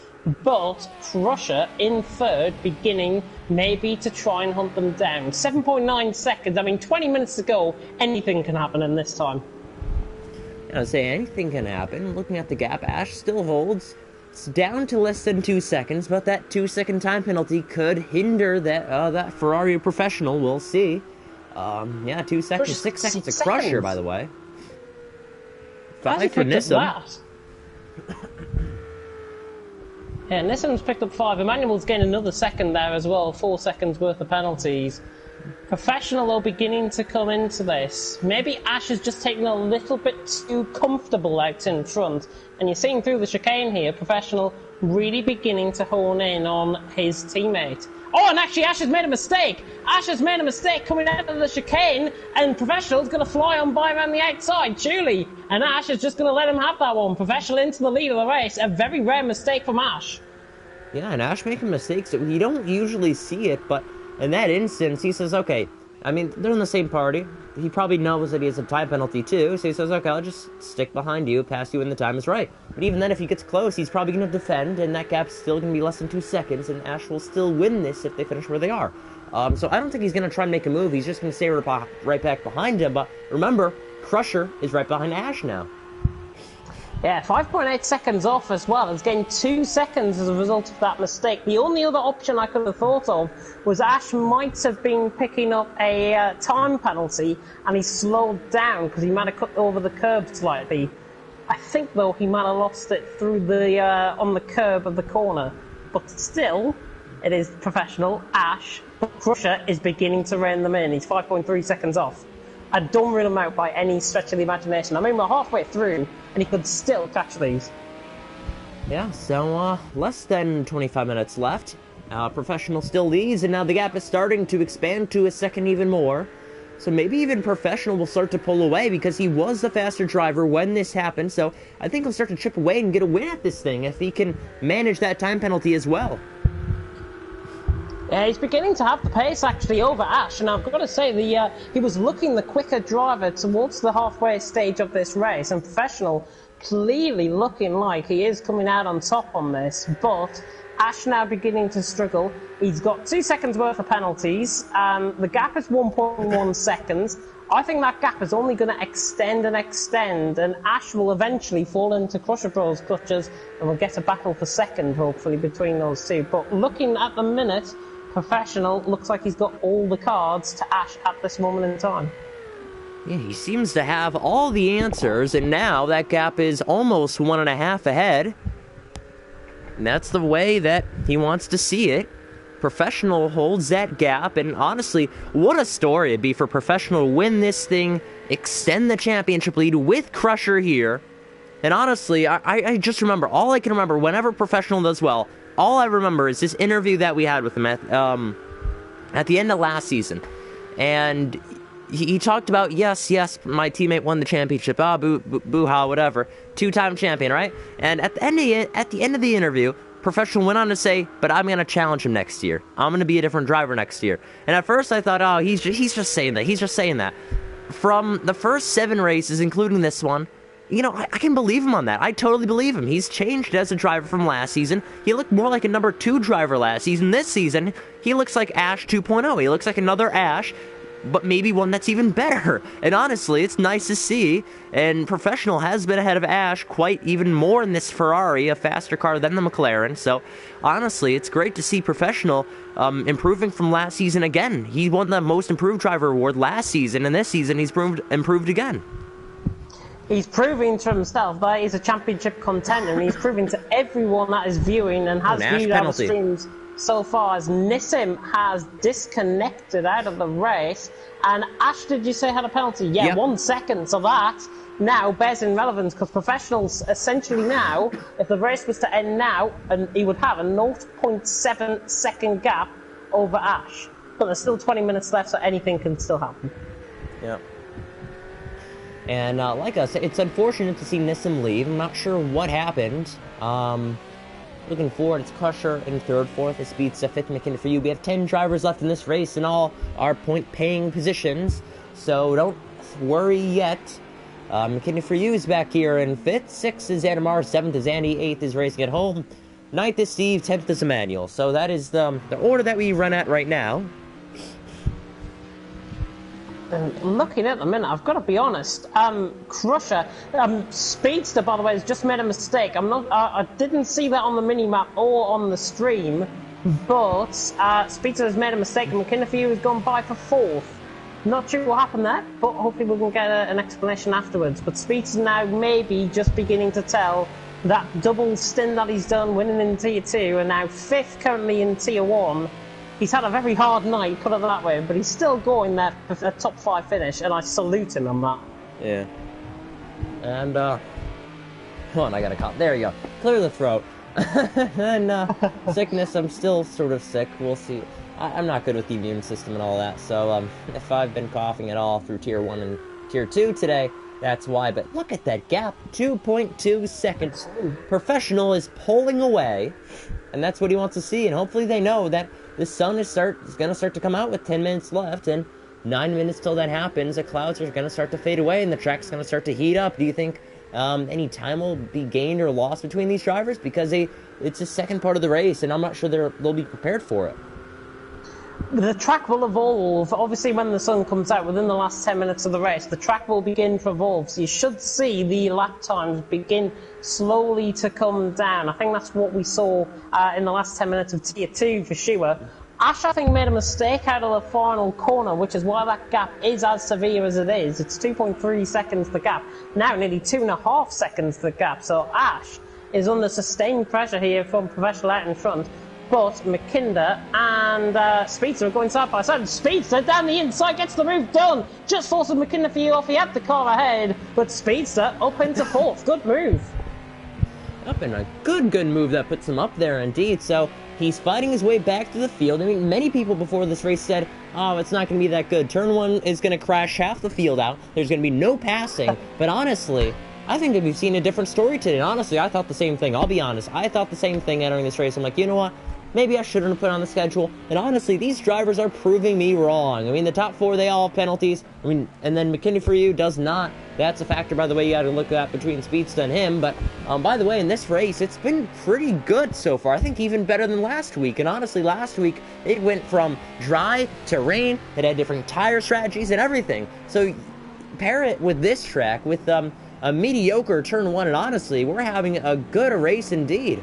But Crusher in third, beginning maybe to try and hunt them down. 7.9 seconds, I mean 20 minutes to go, anything can happen in this time. I would say anything can happen. Looking at the gap, Ash still holds. It's down to less than 2 seconds, but that 2-second time penalty could hinder that Ferrari Professional, we'll see. Yeah, 2 seconds, 6 seconds to Crusher, by the way. 5 for Nissan. Yeah, Nissan's picked up 5. Emmanuel's gained another second there as well, 4 seconds worth of penalties. Professional though beginning to come into this. Maybe Ash is just taking a little bit too comfortable out in front. And you're seeing through the chicane here, Professional really beginning to hone in on his teammate. Oh, and actually Ash has made a mistake. Ash has made a mistake coming out of the chicane, and Professional's going to fly on by around the outside, surely. And Ash is just going to let him have that one. Professional into the lead of the race. A very rare mistake from Ash. Yeah, and Ash making mistakes. You don't usually see it, but in that instance, he says, okay, I mean, they're in the same party. He probably knows that he has a time penalty too, so he says, okay, I'll just stick behind you, pass you when the time is right. But even then, if he gets close, he's probably going to defend, and that gap's still going to be less than 2 seconds, and Ash will still win this if they finish where they are. So I don't think he's going to try and make a move. He's just going to stay right back behind him. But remember, Crusher is right behind Ash now. Yeah, 5.8 seconds off as well. It's gained 2 seconds as a result of that mistake. The only other option I could have thought of was Ash might have been picking up a time penalty, and he slowed down because he might have cut over the curb slightly. I think, though, he might have lost it through the on the curb of the corner. But still, it is Professional. Ash, Crusher is beginning to rein them in. He's 5.3 seconds off. I don't rule him out by any stretch of the imagination. I mean, we're halfway through, and he could still catch these. Yeah, so less than 25 minutes left. Professional still leads, and now the gap is starting to expand to a second even more. So maybe even Professional will start to pull away because he was the faster driver when this happened. So I think he'll start to chip away and get a win at this thing if he can manage that time penalty as well. Yeah, he's beginning to have the pace actually over Ash, and I've got to say he was looking the quicker driver towards the halfway stage of this race, and Professional clearly looking like he is coming out on top on this, but Ash now beginning to struggle. He's got 2 seconds worth of penalties, the gap is 1.1 seconds. I think that gap is only going to extend and extend, and Ash will eventually fall into Crusher Bros' clutches, and we'll get a battle for second, hopefully, between those two. But looking at the minute, Professional looks like he's got all the cards to Ash at this moment in time. Yeah, he seems to have all the answers, and now that gap is almost 1.5 ahead. And that's the way that he wants to see it. Professional holds that gap, and honestly, what a story it'd be for Professional to win this thing, extend the championship lead with Crusher here. And honestly, I just remember, all I can remember whenever Professional does well, all I remember is this interview that we had with him at the end of last season. And he talked about, yes, my teammate won the championship, boo-ha, whatever, 2-time champion, right? And at the end of the interview, Professional went on to say, but I'm going to challenge him next year. I'm going to be a different driver next year. And at first I thought, oh, he's just saying that. He's just saying that. From the first 7 races, including this one, you know, I can believe him on that. I totally believe him. He's changed as a driver from last season. He looked more like a number 2 driver last season. This season, he looks like Ash 2.0. He looks like another Ash, but maybe one that's even better. And honestly, it's nice to see. And Professional has been ahead of Ash quite even more in this Ferrari, a faster car than the McLaren. So honestly, it's great to see Professional improving from last season again. He won the Most Improved Driver award last season, and this season he's improved again. He's proving to himself that he's a championship contender, and he's proving to everyone that is viewing and has viewed our streams so far as Nissim has disconnected out of the race. And Ash, did you say had a penalty? Yeah, yep. 1 second. So that now bears in relevance because Professionals essentially now, if the race was to end now, and he would have a 0.7 second gap over Ash. But there's still 20 minutes left, so anything can still happen. Yeah. And like I said, it's unfortunate to see Nissim leave. I'm not sure what happened. Looking forward, it's Crusher in third, fourth, it's Beats, fifth, McKinnon for you. We have 10 drivers left in this race in all our point-paying positions, so don't worry yet. McKinnon for you is back here in fifth, sixth is Adamar, seventh is Andy, eighth is Racing at Home, ninth is Steve, 10th is Emmanuel. So that is the order that we run at right now. Looking at the minute, I've got to be honest. Crusher, Speedster, by the way, has just made a mistake. I didn't see that on the mini-map or on the stream, but Speedster has made a mistake, and McKinnon for you has gone by for fourth. Not sure what happened there, but hopefully we can get an explanation afterwards. But Speedster now maybe just beginning to tell that double stint that he's done, winning in Tier 2, and now fifth currently in Tier 1. He's had a very hard night, put it that way, but he's still going there for a top 5 finish, and I salute him on that. Yeah. And, hold on, I got a cough. There you go. Clear the throat. And, sickness, I'm still sort of sick. We'll see. I'm not good with the immune system and all that, so, if I've been coughing at all through Tier 1 and Tier 2 today, that's why. But look at that gap, 2.2 seconds. Professional is pulling away, and that's what he wants to see, and hopefully they know that the sun is going to start to come out with 10 minutes left, and 9 minutes till that happens, the clouds are going to start to fade away, and the track's going to start to heat up. Do you think any time will be gained or lost between these drivers? Because it's the second part of the race, and I'm not sure they'll be prepared for it. The track will evolve. Obviously, when the sun comes out within the last 10 minutes of the race, the track will begin to evolve. So you should see the lap times begin slowly to come down. I think that's what we saw in the last 10 minutes of Tier 2 for sure. Ash, I think, made a mistake out of the final corner, which is why that gap is as severe as it is. It's 2.3 seconds the gap. Now nearly 2.5 seconds the gap. So Ash is under sustained pressure here from Professional out in front. But McKinder and Speedster are going side by side. Speedster down the inside gets the move done. Just forces McKinder for you off. He had the car ahead, but Speedster up into fourth. Good move. Up and a good move that puts him up there indeed. So he's fighting his way back to the field. I mean, many people before this race said, oh, it's not going to be that good. Turn 1 is going to crash half the field out. There's going to be no passing. But honestly, I think that we've seen a different story today. And honestly, I thought the same thing. I'll be honest. I thought the same thing entering this race. I'm like, you know what? Maybe I shouldn't have put on the schedule. And honestly, these drivers are proving me wrong. I mean, the top 4, they all have penalties. I mean, and then McKinney for you does not. That's a factor, by the way, you got to look at between Speedster and him. But, by the way, in this race, it's been pretty good so far. I think even better than last week. And honestly, last week, it went from dry to rain. It had different tire strategies and everything. So, pair it with this track, with a mediocre turn 1, and honestly, we're having a good race indeed.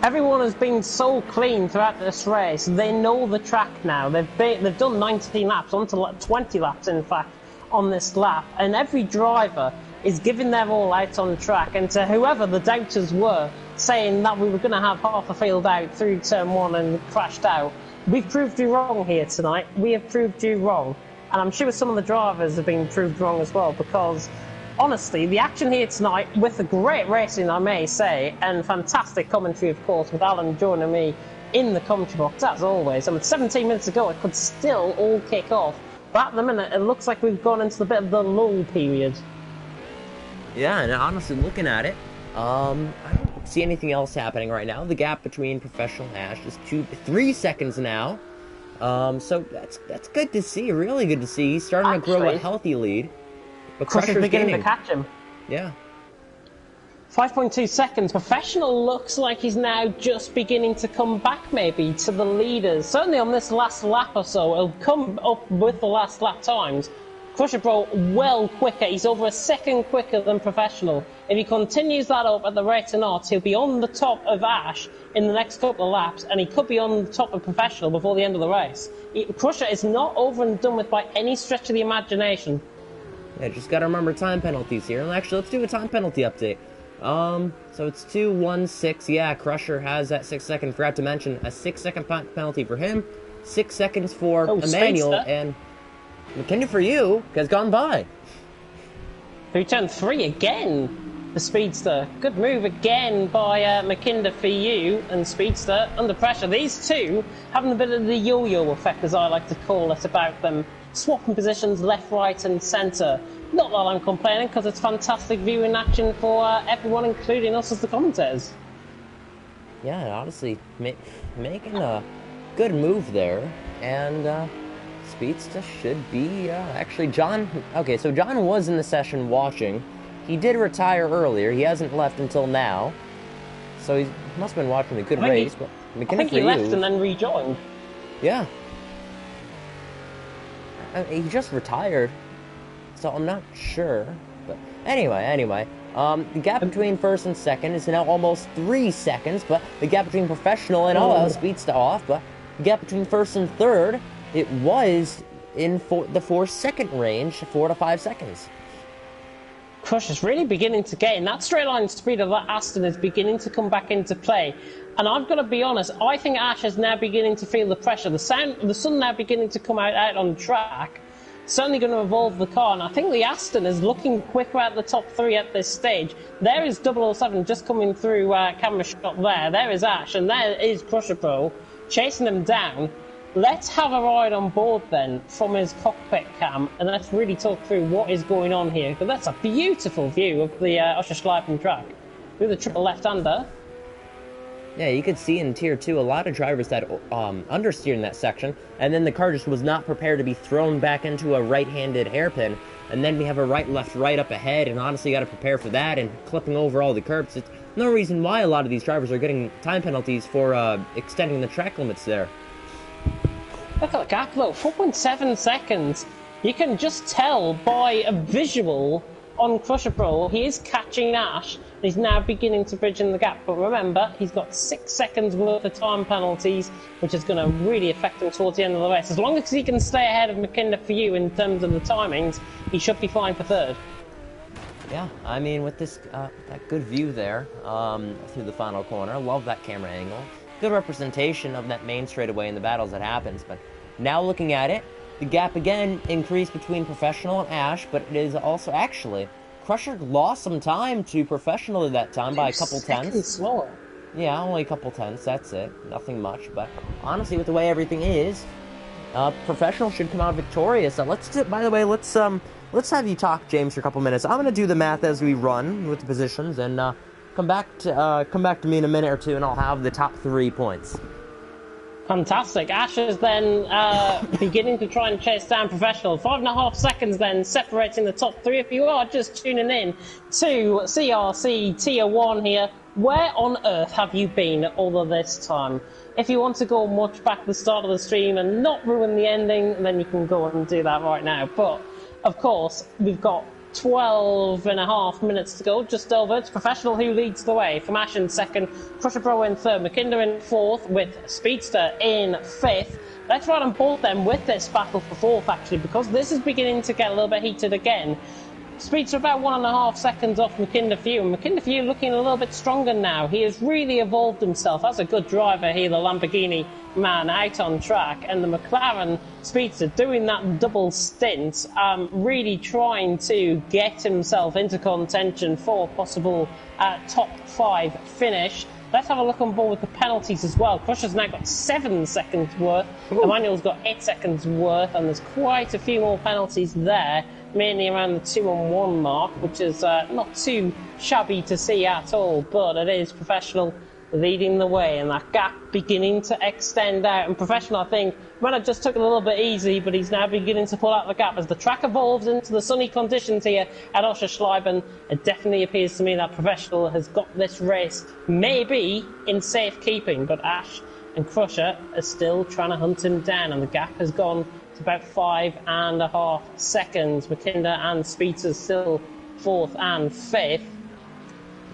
Everyone has been so clean throughout this race. They know the track now. They've done 19 laps, onto 20 laps in fact, on this lap. And every driver is giving their all out on the track. And to whoever the doubters were, saying that we were going to have half the field out through turn 1 and crashed out, we've proved you wrong here tonight. We have proved you wrong. And I'm sure some of the drivers have been proved wrong as well, because honestly, the action here tonight, with the great racing, I may say, and fantastic commentary, of course, with Alan joining me in the commentary box, as always. I mean, 17 minutes ago, it could still all kick off. But at the minute, it looks like we've gone into the bit of the lull period. Yeah, and honestly, looking at it, I don't see anything else happening right now. The gap between Professional and Ash is 3 seconds now. So that's good to see, really good to see. He's starting to grow a healthy lead. But Crusher's beginning to catch him. Yeah. 5.2 seconds. Professional looks like he's now just beginning to come back, maybe, to the leaders. Certainly on this last lap or so, it'll come up with the last lap times. Crusher Pro well quicker. He's over a second quicker than Professional. If he continues that up at the rate of knots, he'll be on the top of Ash in the next couple of laps, and he could be on the top of Professional before the end of the race. Crusher is not over and done with by any stretch of the imagination. Yeah, just got to remember time penalties here. And actually, let's do a time penalty update. So it's 2-1-6. Yeah, Crusher has that 6 second. Forgot to mention a 6 second penalty for him, 6 seconds for Emmanuel, Speedster. and McKinnon for you has gone by. Who turned 3 again? The Speedster. Good move again by McKinder for you and Speedster under pressure. These two having a bit of the yo-yo effect, as I like to call it, about them. Swapping positions left, right and centre. Not that I'm complaining, because it's fantastic viewing action for everyone, including us as the commentators. Yeah, honestly, making a good move there. And Speedster should be... actually, John... Okay, so John was in the session watching. He did retire earlier. He hasn't left until now. So he must have been watching a good race. But I think he left and then rejoined. Yeah. He just retired, so I'm not sure. But anyway, the gap between first and second is now almost 3 seconds, but the gap between professional and Speedster off, but the gap between first and third, it was in the 4-second range, 4 to 5 seconds. Crush is really beginning to get in. That straight line speed of that Aston is beginning to come back into play. And I've got to be honest, I think Ash is now beginning to feel the pressure. The sun now beginning to come out on the track. Certainly going to evolve the car. And I think the Aston is looking quicker at the top 3 at this stage. There is 007 just coming through camera shot there. There is Ash. And there is Crusher Pro chasing them down. Let's have a ride on board then from his cockpit cam, and let's really talk through what is going on here, because that's a beautiful view of the Oscherschleifen track with the triple left-hander. Yeah, you could see in Tier 2 a lot of drivers that understeered in that section, and then the car just was not prepared to be thrown back into a right-handed hairpin, and then we have a right up ahead, and honestly you got to prepare for that, and clipping over all the curbs. It's no reason why a lot of these drivers are getting time penalties for extending the track limits there. Look at the gap though, 4.7 seconds. You can just tell by a visual on Crusher Pro, he is catching Ash. He's now beginning to bridge in the gap, but remember, he's got 6 seconds worth of time penalties, which is going to really affect him towards the end of the race. As long as he can stay ahead of McKinder for you in terms of the timings, he should be fine for third. Yeah, I mean, with this that good view there through the final corner, love that camera angle. Good representation of that main straightaway in the battles that happens, but now looking at it, the gap again increased between Professional and Ash, but it is also actually, Crusher lost some time to Professional at that time by a couple tenths. Slower. Yeah, only a couple tenths, that's it. Nothing much, but honestly, with the way everything is, Professional should come out victorious. So by the way, let's have you talk, James, for a couple minutes. I'm going to do the math as we run with the positions, and come back to me in a minute or two, and I'll have the top 3 points. Fantastic. Ash is then beginning to try and chase down Professional. 5.5 seconds then separating the top 3. If you are just tuning in to CRC Tier 1 here, where on earth have you been all of this time? If you want to go and watch back the start of the stream and not ruin the ending, then you can go and do that right now. But, of course, we've got 12.5 minutes to go, just over. It's Professional who leads the way, from Ash in second, Crusher Pro in third, McKinder in fourth, with Speedster in fifth. Let's ride on board then with this battle for fourth, actually, because this is beginning to get a little bit heated again. Speedster about 1.5 seconds off McKinder Few, and McKinder Few looking a little bit stronger now. He has really evolved himself as a good driver here, the Lamborghini man out on track, and the McLaren Speedster doing that double stint, really trying to get himself into contention for possible top 5 finish. Let's have a look on board with the penalties as well. Crusher's now got 7 seconds worth, Emmanuel's got 8 seconds worth, and there's quite a few more penalties there, mainly around the 2-on-1 mark, which is not too shabby to see at all, but it is Professional leading the way, and that gap beginning to extend out. And Professional, I think, might have just took it a little bit easy, but he's now beginning to pull out the gap as the track evolves into the sunny conditions here at Oscherschleifen. It definitely appears to me that Professional has got this race maybe in safekeeping, but Ash and Crusher are still trying to hunt him down, and the gap has gone to about 5.5 seconds. McKinder and Speedster still fourth and fifth.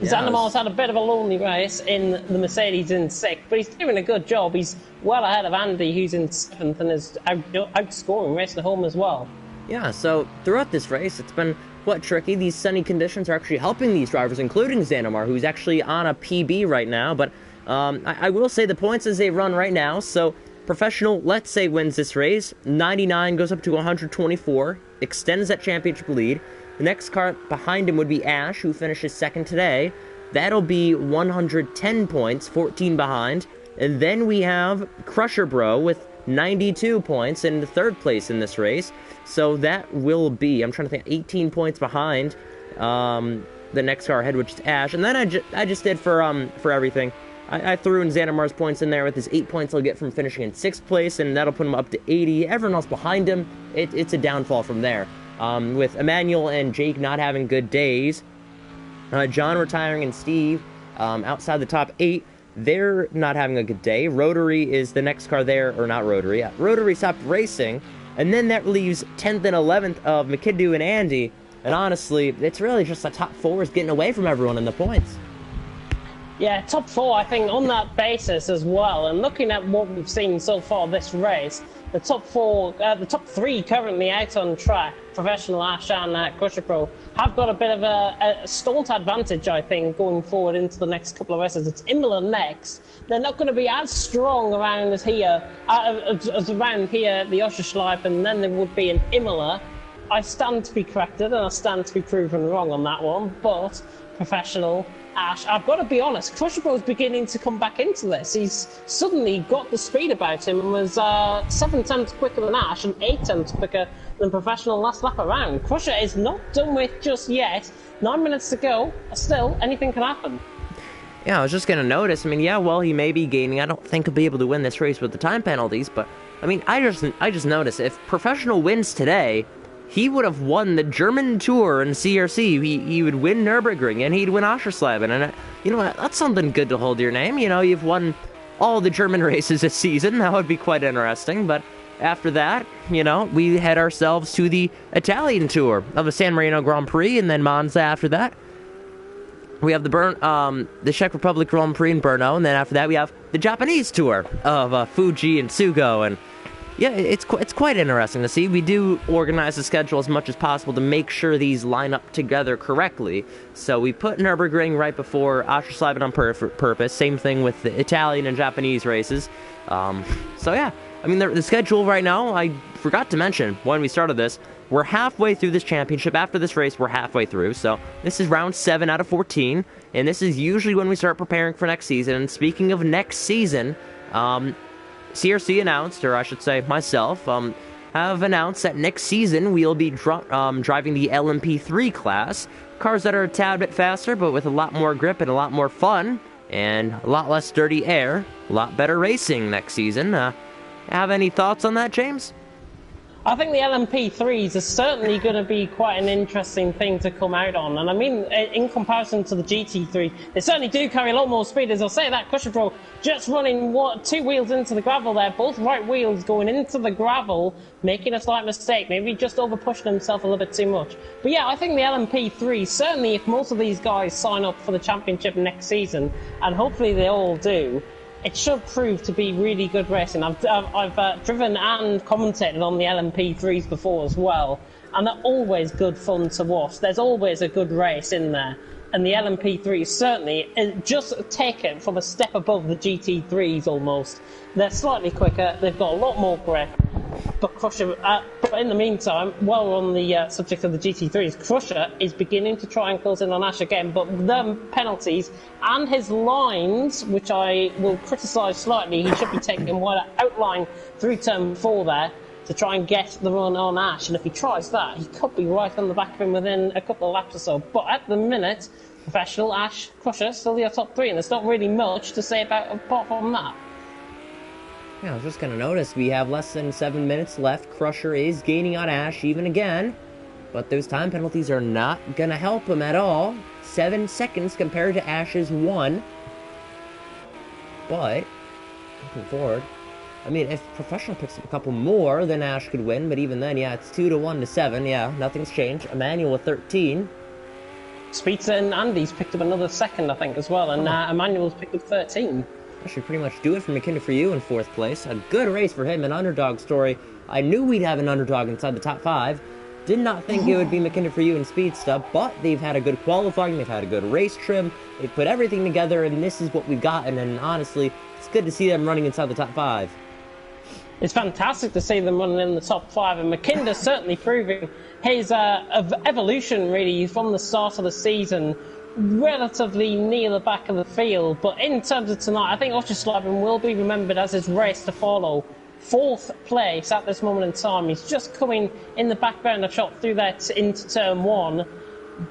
Zandemar's had a bit of a lonely race in the Mercedes in sixth, but he's doing a good job. He's well ahead of Andy, who's in seventh, and is outscoring racing home as well. Yeah, so throughout this race, it's been somewhat tricky. These sunny conditions are actually helping these drivers, including Xanamar, who's actually on a PB right now. But I will say the points as they run right now, so Professional, let's say, wins this race, 99 goes up to 124, extends that championship lead. The next car behind him would be Ash, who finishes second today. That'll be 110 points, 14 behind. And then we have Crusher Bro with 92 points in the third place in this race. So that will be, I'm trying to think, 18 points behind the next car ahead, which is Ash. And then I just did for everything. I threw in Xanamar's points in there with his 8 points he'll get from finishing in 6th place, and that'll put him up to 80. Everyone else behind him, it's a downfall from there. With Emmanuel and Jake not having good days, John retiring and Steve outside the top 8, they're not having a good day. Rotary is the next car there, or not Rotary. Yeah, Rotary stopped racing, and then that leaves 10th and 11th of McKiddoo and Andy. And honestly, it's really just the top 4 is getting away from everyone in the points. Yeah, top 4, I think, on that basis as well. And looking at what we've seen so far this race, the top 3 currently out on track, Professional, Ash and Crusher Pro, have got a bit of a stalled advantage, I think, going forward into the next couple of races. It's Imola next. They're not going to be as strong around as here, as around here at the Oscherschleif, and then there would be in Imola. I stand to be corrected, and I stand to be proven wrong on that one, but Professional, Ash, I've got to be honest, Crusher Bro's beginning to come back into this. He's suddenly got the speed about him and was 7 tenths quicker than Ash and 8 tenths quicker than Professional last lap around. Crusher is not done with just yet. 9 minutes to go. Still, anything can happen. Yeah, I was just going to notice, I mean, yeah, well, he may be gaining. I don't think he'll be able to win this race with the time penalties, but, I mean, I just noticed, if Professional wins today, he would have won the German Tour in CRC. He would win Nürburgring, and he'd win Oschersleben. And, you know what, that's something good to hold to your name. You know, you've won all the German races this season. That would be quite interesting. But after that, you know, we head ourselves to the Italian Tour of the San Marino Grand Prix, and then Monza after that. We have the Czech Republic Grand Prix in Brno, and then after that we have the Japanese Tour of Fuji and Sugo, and yeah, it's quite interesting to see. We do organize the schedule as much as possible to make sure these line up together correctly. So we put Nürburgring right before Oschersleben on purpose. Same thing with the Italian and Japanese races. So yeah, I mean the schedule right now, I forgot to mention when we started this, we're halfway through this championship. After this race, we're halfway through. So this is round 7 out of 14, and this is usually when we start preparing for next season. And speaking of next season, CRC announced, or I should say myself, have announced that next season we'll be driving the LMP3 class. Cars that are a tad bit faster, but with a lot more grip and a lot more fun, and a lot less dirty air. A lot better racing next season. Have any thoughts on that, James? I think the LMP3s are certainly going to be quite an interesting thing to come out on. And I mean, in comparison to the GT3, they certainly do carry a lot more speed. As I'll say, that Crusher Pro just running 2 wheels into the gravel there, both right wheels going into the gravel, making a slight mistake, maybe just over pushing himself a little bit too much. But yeah, I think the LMP3, certainly if most of these guys sign up for the championship next season, and hopefully they all do, it should prove to be really good racing. I've driven and commentated on the LMP3s before as well, and they're always good fun to watch. There's always a good race in there, and the LMP3s certainly just take it from a step above the GT3s almost. They're slightly quicker, they've got a lot more grip, but Crusher, but in the meantime, while we're on the subject of the GT3s, Crusher is beginning to try and close in on Ash again, but the penalties and his lines, which I will criticise slightly, he should be taking one outline through turn 4 there to try and get the run on Ash, and if he tries that, he could be right on the back of him within a couple of laps or so. But at the minute, Professional, Ash, Crusher, still your top 3, and there's not really much to say apart from that. Yeah, I was just going to notice we have less than 7 minutes left. Crusher is gaining on Ash even again, but those time penalties are not going to help him at all. 7 seconds compared to Ash's 1. But, looking forward, I mean, if Professional picks up a couple more, then Ash could win, but even then, yeah, it's 2-1 to 7. Yeah, nothing's changed. Emmanuel with 13. Speedster and Andy's picked up another second, I think, as well, and Emmanuel's picked up 13. That should pretty much do it for McKinney for you in 4th place. A good race for him, an underdog story. I knew we'd have an underdog inside the top 5. Did not think it would be McKinnon for you in speed stuff, but they've had a good qualifying, they've had a good race trim, they've put everything together, and this is what we've gotten, and honestly, it's good to see them running inside the top 5. It's fantastic to see them running in the top 5, and McKinnon certainly proving his evolution, really, from the start of the season, relatively near the back of the field. But in terms of tonight, I think Oschersleben will be remembered as his race to follow. 4th place at this moment in time. He's just coming in the background of shot through that into turn 1,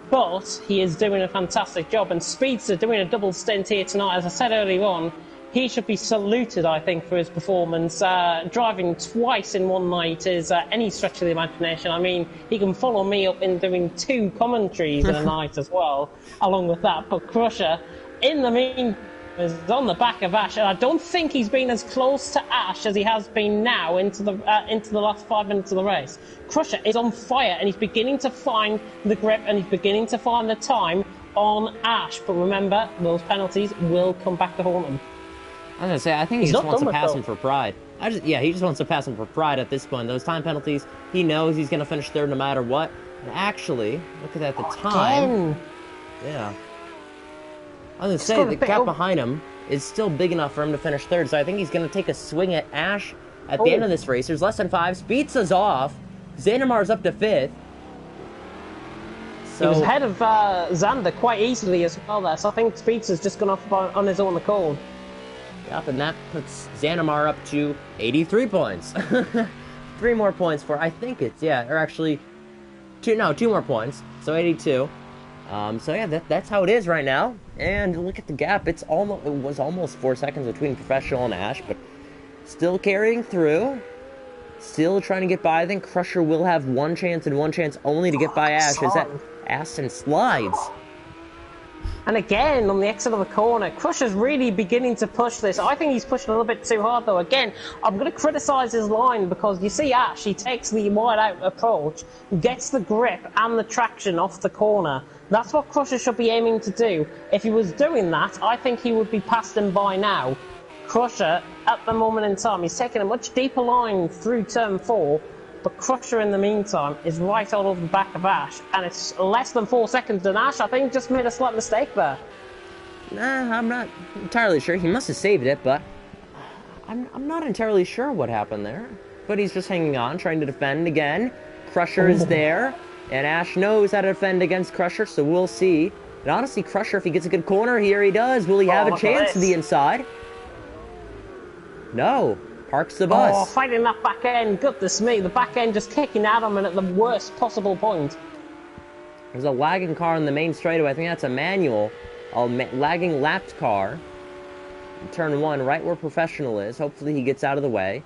but he is doing a fantastic job. And Speedster doing a double stint here tonight. As I said earlier on, he should be saluted, I think, for his performance. Driving twice in one night is any stretch of the imagination. I mean, he can follow me up in doing 2 commentaries in a night as well, along with that. But Crusher, in the meantime, is on the back of Ash, and I don't think he's been as close to Ash as he has been now into the last 5 minutes of the race. Crusher is on fire, and he's beginning to find the grip, and he's beginning to find the time on Ash. But remember, those penalties will come back to haunt him. I was going to say, I think he just wants to pass him for pride. He just wants to pass him for pride at this point. Those time penalties, he knows he's going to finish 3rd no matter what. And actually, look at that, the time. Yeah. I was going to say, the gap behind him is still big enough for him to finish 3rd, so I think he's going to take a swing at Ash at the end of this race. There's less than 5. Speedsta's off. Xanamar's up to 5th. So he was ahead of Xander quite easily as well there, so I think Speedsta's just gone off on his own accord. Yep, and that puts Xanamar up to 83 points. 3 more points for, I think it's, or actually, 2 more points, so 82. So yeah, that's how it is right now. And look at the gap. It was almost 4 seconds between Professional and Ash, but still carrying through. Still trying to get by. I think Crusher will have 1 chance and 1 chance only to get by Ash as that Aston slides. And again, on the exit of the corner, Crusher's really beginning to push this. I think he's pushing a little bit too hard, though. Again, I'm going to criticise his line because you see Ash, he takes the wide-out approach, gets the grip and the traction off the corner. That's what Crusher should be aiming to do. If he was doing that, I think he would be past him by now. Crusher, at the moment in time, he's taking a much deeper line through turn 4, but Crusher, in the meantime, is right all over the back of Ash, and it's less than 4 seconds, and Ash, I think, just made a slight mistake there. Nah, I'm not entirely sure. He must have saved it, but I'm not entirely sure what happened there. But he's just hanging on, trying to defend again. Crusher is there, and Ash knows how to defend against Crusher, so we'll see. And honestly, Crusher, if he gets a good corner, here he does. Will he have a chance to the inside? No. Parks the bus. Oh, fighting that back end. Goodness me, the back end just kicking at him and at the worst possible point. There's a lagging car in the main straightaway. I think that's a manual. A lagging lapped car. Turn 1, right where Professional is. Hopefully he gets out of the way.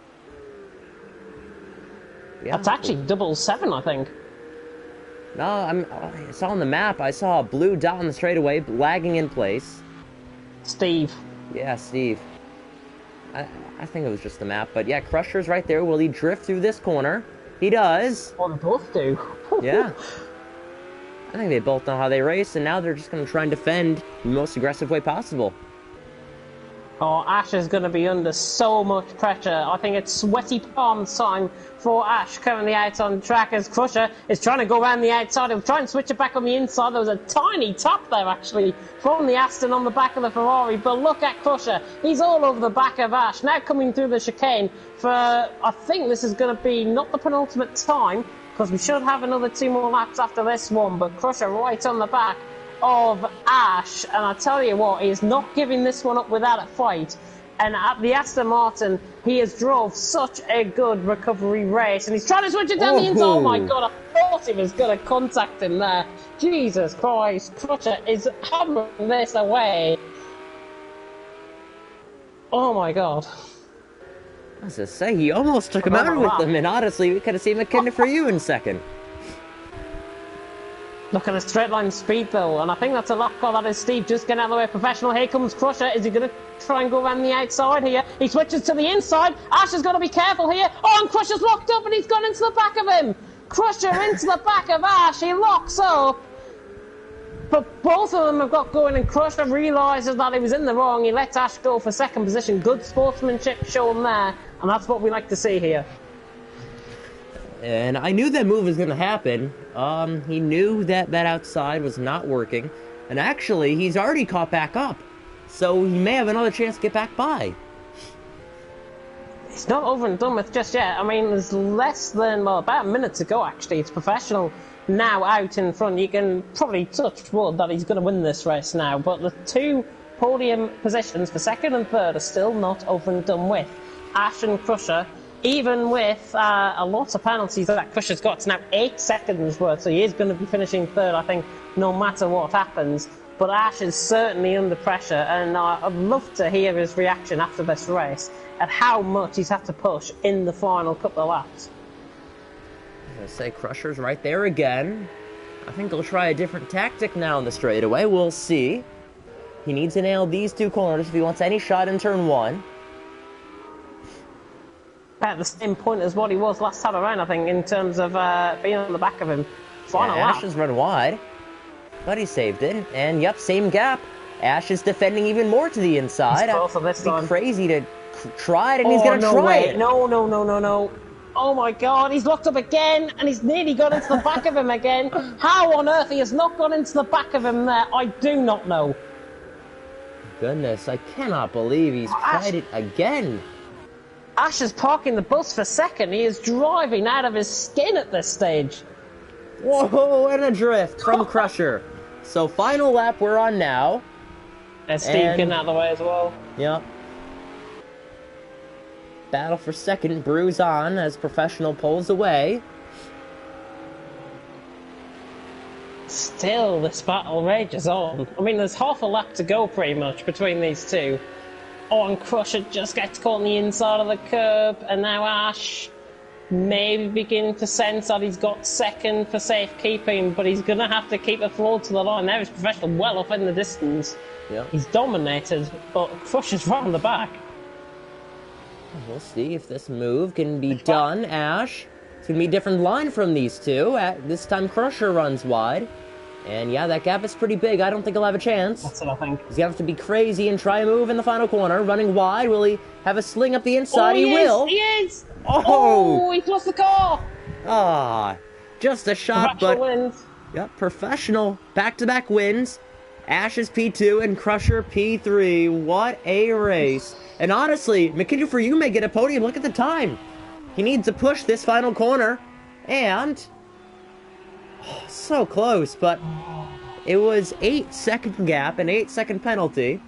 Yeah. That's actually 777, I think. No, I saw on the map, I saw a blue dot on the straightaway, lagging in place. Steve. Yeah, Steve. I think it was just the map, but yeah, Crusher's right there. Will he drift through this corner? He does. Well, they both do. Yeah. I think they both know how they race, and now they're just going to try and defend the most aggressive way possible. Oh, Ash is going to be under so much pressure. I think it's sweaty palms time for Ash currently out on track as Crusher is trying to go around the outside. He'll try and switch it back on the inside. There was a tiny tap there, actually, from the Aston on the back of the Ferrari. But look at Crusher. He's all over the back of Ash. Now coming through the chicane for, I think this is going to be not the penultimate time, because we should have another 2 more laps after this one. But Crusher right on the back of Ash, and I tell you what, he is not giving this one up without a fight. And at the Aston Martin, he has drove such a good recovery race, and he's trying to switch it down the inside. Oh my god, I thought he was going to contact him there. Jesus Christ, Crusher is hammering this away. Oh my god. I was to say, he almost took him out with them, and honestly, we could have seen McKinnon for you in second. Look at the straight line speed though, and I think that's a lock call. That is Steve just getting out of the way. Professional, here comes Crusher. Is he going to try and go around the outside here? He switches to the inside. Ash has got to be careful here. Oh, and Crusher's locked up and he's gone into the back of him. Crusher into the back of Ash. He locks up. But both of them have got going, and Crusher realises that he was in the wrong. He lets Ash go for second position. Good sportsmanship shown there, and that's what we like to see here. And I knew that move was going to happen. He knew that that outside was not working. And actually, he's already caught back up. So he may have another chance to get back by. It's not over and done with just yet. I mean, there's less than, well, about a minute to go, actually. It's Professional now out in front. You can probably touch wood that he's going to win this race now. But the two podium positions for second and third are still not over and done with. Ash and Crusher, even with a lot of penalties that Crusher's got, it's now 8 seconds worth. So he is going to be finishing third, I think, no matter what happens. But Ash is certainly under pressure, and I'd love to hear his reaction after this race at how much he's had to push in the final couple of laps. I'm going to say Crusher's right there again. I think he'll try a different tactic now in the straightaway. We'll see. He needs to nail these two corners if he wants any shot in turn 1. At the same point as what he was last time around, I think, in terms of being on the back of him. Final lap. Ash has run wide, but he saved it. And yep, same gap. Ash is defending even more to the inside. It'd be crazy to try it, and he's going to try it. No. Oh my god, he's locked up again, and he's nearly got into the back of him again. How on earth he has not gone into the back of him there, I do not know. Goodness, I cannot believe he's tried it again. Ash is parking the bus for second. He is driving out of his skin at this stage. Whoa, and a drift from Crusher. So final lap we're on now. And Steve getting out of the way as well. Yep. Battle for second brews on as Professional pulls away. Still, this battle rages on. I mean, there's half a lap to go pretty much between these two. Oh, and Crusher just gets caught on the inside of the curb, and now Ash maybe beginning to sense that he's got second for safekeeping, but he's going to have to keep the floor to the line. There is Professional well off in the distance. Yep. He's dominated, but Crusher's right on the back. We'll see if this move can be done, Ash. It's going to be a different line from these two. This time Crusher runs wide. And yeah, that gap is pretty big. I don't think he'll have a chance. That's what I think. He's going to have to be crazy and try a move in the final corner. Running wide. Will he have a sling up the inside? He will. He is! Oh! He lost the car! Ah, just a shot, but... wins. Yep, Professional. Back-to-back wins. Ash is P2 and Crusher P3. What a race. And honestly, McKinney, for you may get a podium. Look at the time. He needs to push this final corner. And... oh, so close, but it was 8-second gap, an 8-second penalty.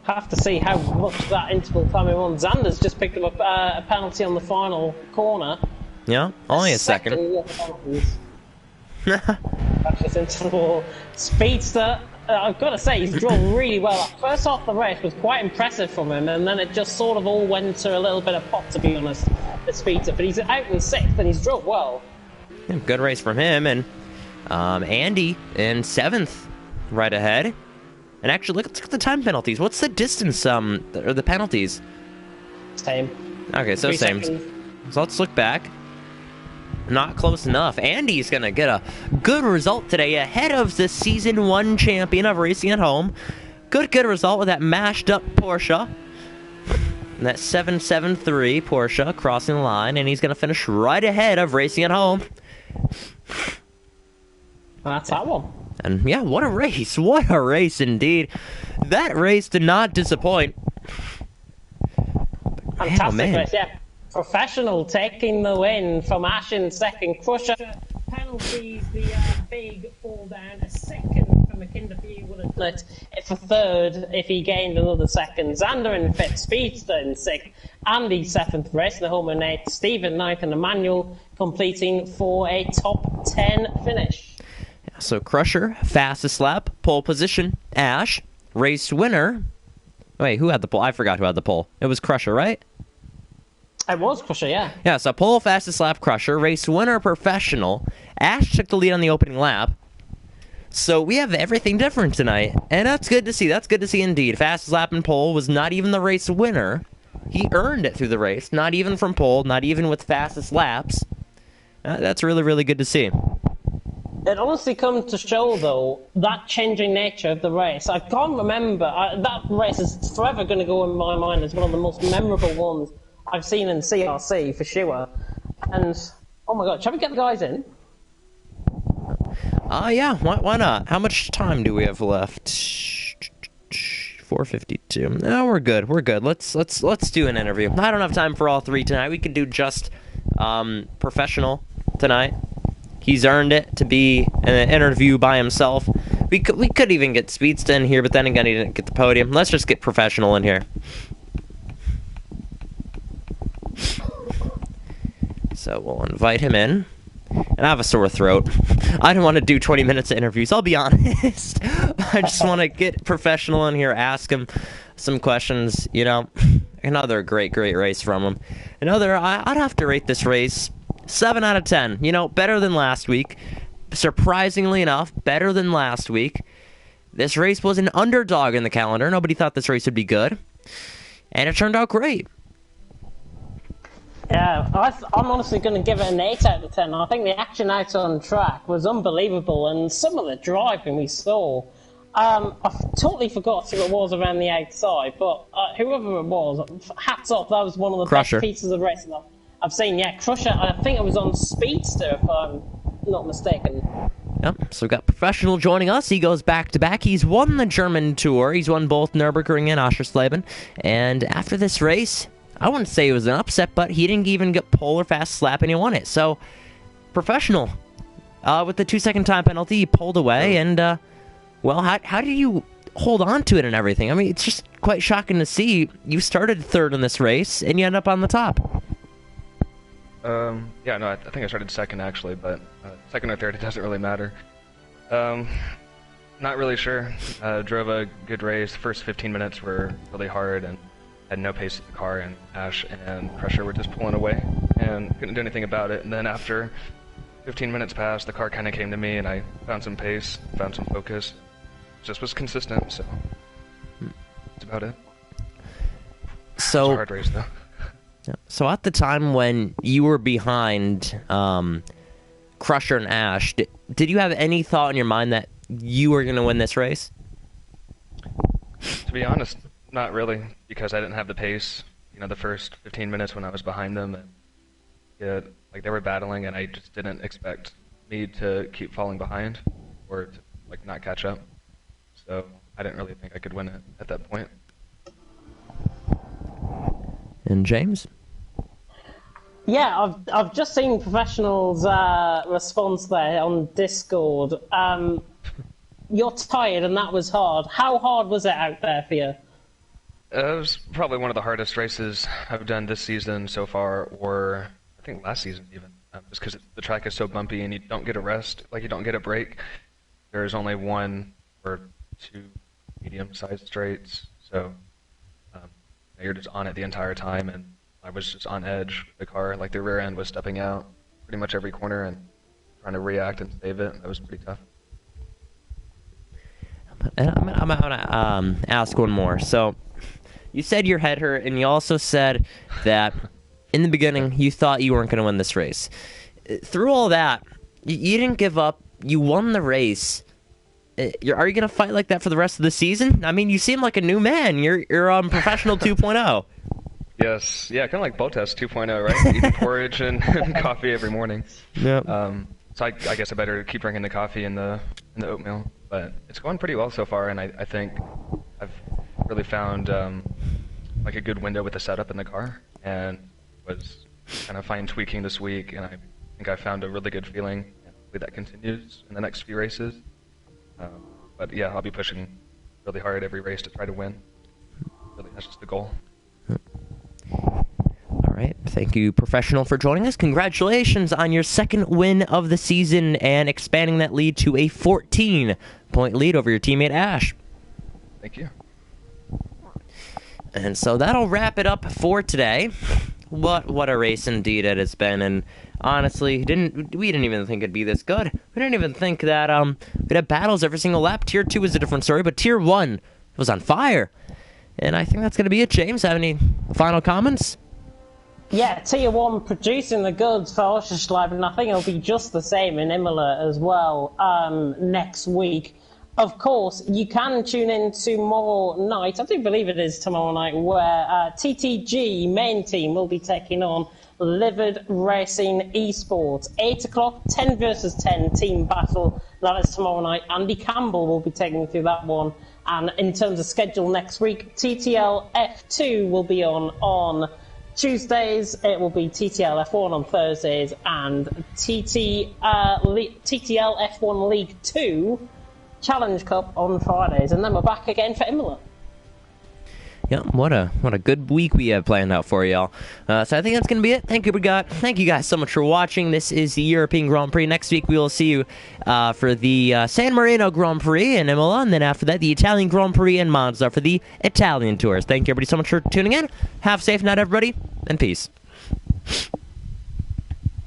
Have to see how much that interval time he won. Xander's just picked up a penalty on the final corner. Yeah, only a second. Precious interval. Speedster, I've got to say, he's drawn really well. First half of the race was quite impressive from him, and then it just sort of all went to a little bit of pop, to be honest, the Speedster. But he's out in 6th, and he's drawn well. Yeah, good race from him, and Andy in 7th, right ahead. And actually, look at the time penalties. What's the distance, or the penalties? Same. Okay, so 3 same. seconds. So let's look back. Not close enough. Andy's going to get a good result today ahead of the Season 1 champion of Racing at Home. Good result with that mashed up Porsche. And that 773 Porsche crossing the line, and he's going to finish right ahead of Racing at Home. That's that one. And yeah, what a race. What a race indeed. That race did not disappoint. Fantastic race, yeah. Professional taking the win from Ash in 2nd. Crusher penalties, the big fall down. A second for McKinder, for you would have done it for 3rd if he gained another second. Xander in 5th, Speedster in 6th, Andy 7th, Racing at Home in 8th, Stephen 9th, and Emmanuel completing for a top 10 finish. Yeah, so Crusher, fastest lap, pole position. Ash, race winner. Wait, who had the pole? I forgot who had the pole. It was Crusher, right? It was Crusher, yeah. Yeah, so pole, fastest lap, Crusher. Race winner, Professional. Ash took the lead on the opening lap. So we have everything different tonight. And that's good to see. That's good to see indeed. Fastest lap and pole was not even the race winner. He earned it through the race. Not even from pole. Not even with fastest laps. That's really, really good to see. It honestly comes to show, though, that changing nature of the race. I can't remember. That race is forever going to go in my mind as one of the most memorable ones I've seen in CRC, for sure. And, oh my god, shall we get the guys in? Yeah, why not? How much time do we have left? 4:52. No, we're good. Let's do an interview. I don't have time for all three tonight. We could do just professional tonight. He's earned it to be an interview by himself. We could even get Speedsta in here, but then again, he didn't get the podium. Let's just get professional in here. So we'll invite him in. And I have a sore throat. I don't want to do 20 minutes of interviews, I'll be honest. I just want to get professional in here, ask him some questions, you know. Another great race from him. I'd have to rate this race 7 out of 10. You know, better than last week. Surprisingly enough, better than last week. This race was an underdog in the calendar. Nobody thought this race would be good. And it turned out great. Yeah, I'm honestly going to give it an 8 out of 10. I think the action out on track was unbelievable, and some of the driving we saw. I totally forgot who it was around the outside, but whoever it was, hats off, that was one of the Crusher. best pieces of racing I've seen. Yeah, Crusher, I think it was on Speedster, if I'm not mistaken. Yep, so we've got Professional joining us. He goes back-to-back. He's won the German Tour. He's won both Nürburgring and Oschersleben. And after this race, I wouldn't say it was an upset, but he didn't even get pole or fast slap, and he won it. So, Professional, with the 2-second time penalty, he pulled away, and, well, how did you hold on to it and everything? I mean, it's just quite shocking to see. You started third in this race, and you end up on the top. Yeah, no, I think I started second, actually, but second or third, it doesn't really matter. Not really sure. Drove a good race. The first 15 minutes were really hard, and had no pace in the car, and Ash and Crusher were just pulling away and couldn't do anything about it. And then after 15 minutes passed, the car kind of came to me, and I found some pace, found some focus. Just was consistent, so that's about it. So, it was a hard race, though. So at the time when you were behind Crusher and Ash, did you have any thought in your mind that you were going to win this race? To be honest, not really, because I didn't have the pace. You know, the first 15 minutes when I was behind them, and yeah, like they were battling, and I just didn't expect me to keep falling behind or to like not catch up. So I didn't really think I could win it at that point. And James? Yeah, I've just seen Professional's response there on Discord. You're tired, and that was hard. How hard was it out there for you? It was probably one of the hardest races I've done this season so far, or I think last season even, just because the track is so bumpy and you don't get a rest, like you don't get a break. There's only one or two medium-sized straights, so you're just on it the entire time, and I was just on edge with the car. Like the rear end was stepping out pretty much every corner and trying to react and save it. That was pretty tough. I'm gonna ask one more. So, you said your head hurt, and you also said that in the beginning you thought you weren't going to win this race. Through all that, you didn't give up. You won the race. Are you going to fight like that for the rest of the season? I mean, you seem like a new man. You're Professional 2.0. Yes, yeah, kind of like Bottas 2.0, right? Eating porridge and coffee every morning. Yep. So I guess I better keep drinking the coffee and the oatmeal. But it's going pretty well so far, and I think I've really found like a good window with the setup in the car, and was kind of fine tweaking this week, and I think I found a really good feeling. And hopefully that continues in the next few races. But yeah, I'll be pushing really hard every race to try to win. Really, that's just the goal. All right. Thank you, Professional, for joining us. Congratulations on your second win of the season and expanding that lead to a 14-point lead over your teammate Ash. Thank you. And so that'll wrap it up for today. What a race indeed it has been, and honestly, we didn't even think it'd be this good. We didn't even think that we'd have battles every single lap. Tier 2 is a different story, but Tier 1 was on fire. And I think that's going to be it. James, have any final comments? Yeah, Tier 1 producing the goods for Oschersleben, and I think it'll be just the same in Imola as well next week. Of course, you can tune in tomorrow night, I do believe it is tomorrow night, where TTG main team will be taking on Livid Racing Esports. 8 o'clock, 10 versus 10 team battle. That is tomorrow night. Andy Campbell will be taking you through that one. And in terms of schedule next week, TTL F2 will be on Tuesdays. It will be TTL F1 on Thursdays and TTL F1 League 2 Challenge Cup on Fridays. And then we're back again for Imola. Yeah, what a good week we have planned out for y'all. So I think that's going to be it. Thank you guys so much for watching. This is the European Grand Prix. Next week we will see you for the San Marino Grand Prix in Imola, and then after that the Italian Grand Prix in Monza for the Italian tours. Thank you everybody so much for tuning in. Have a safe night everybody, and peace.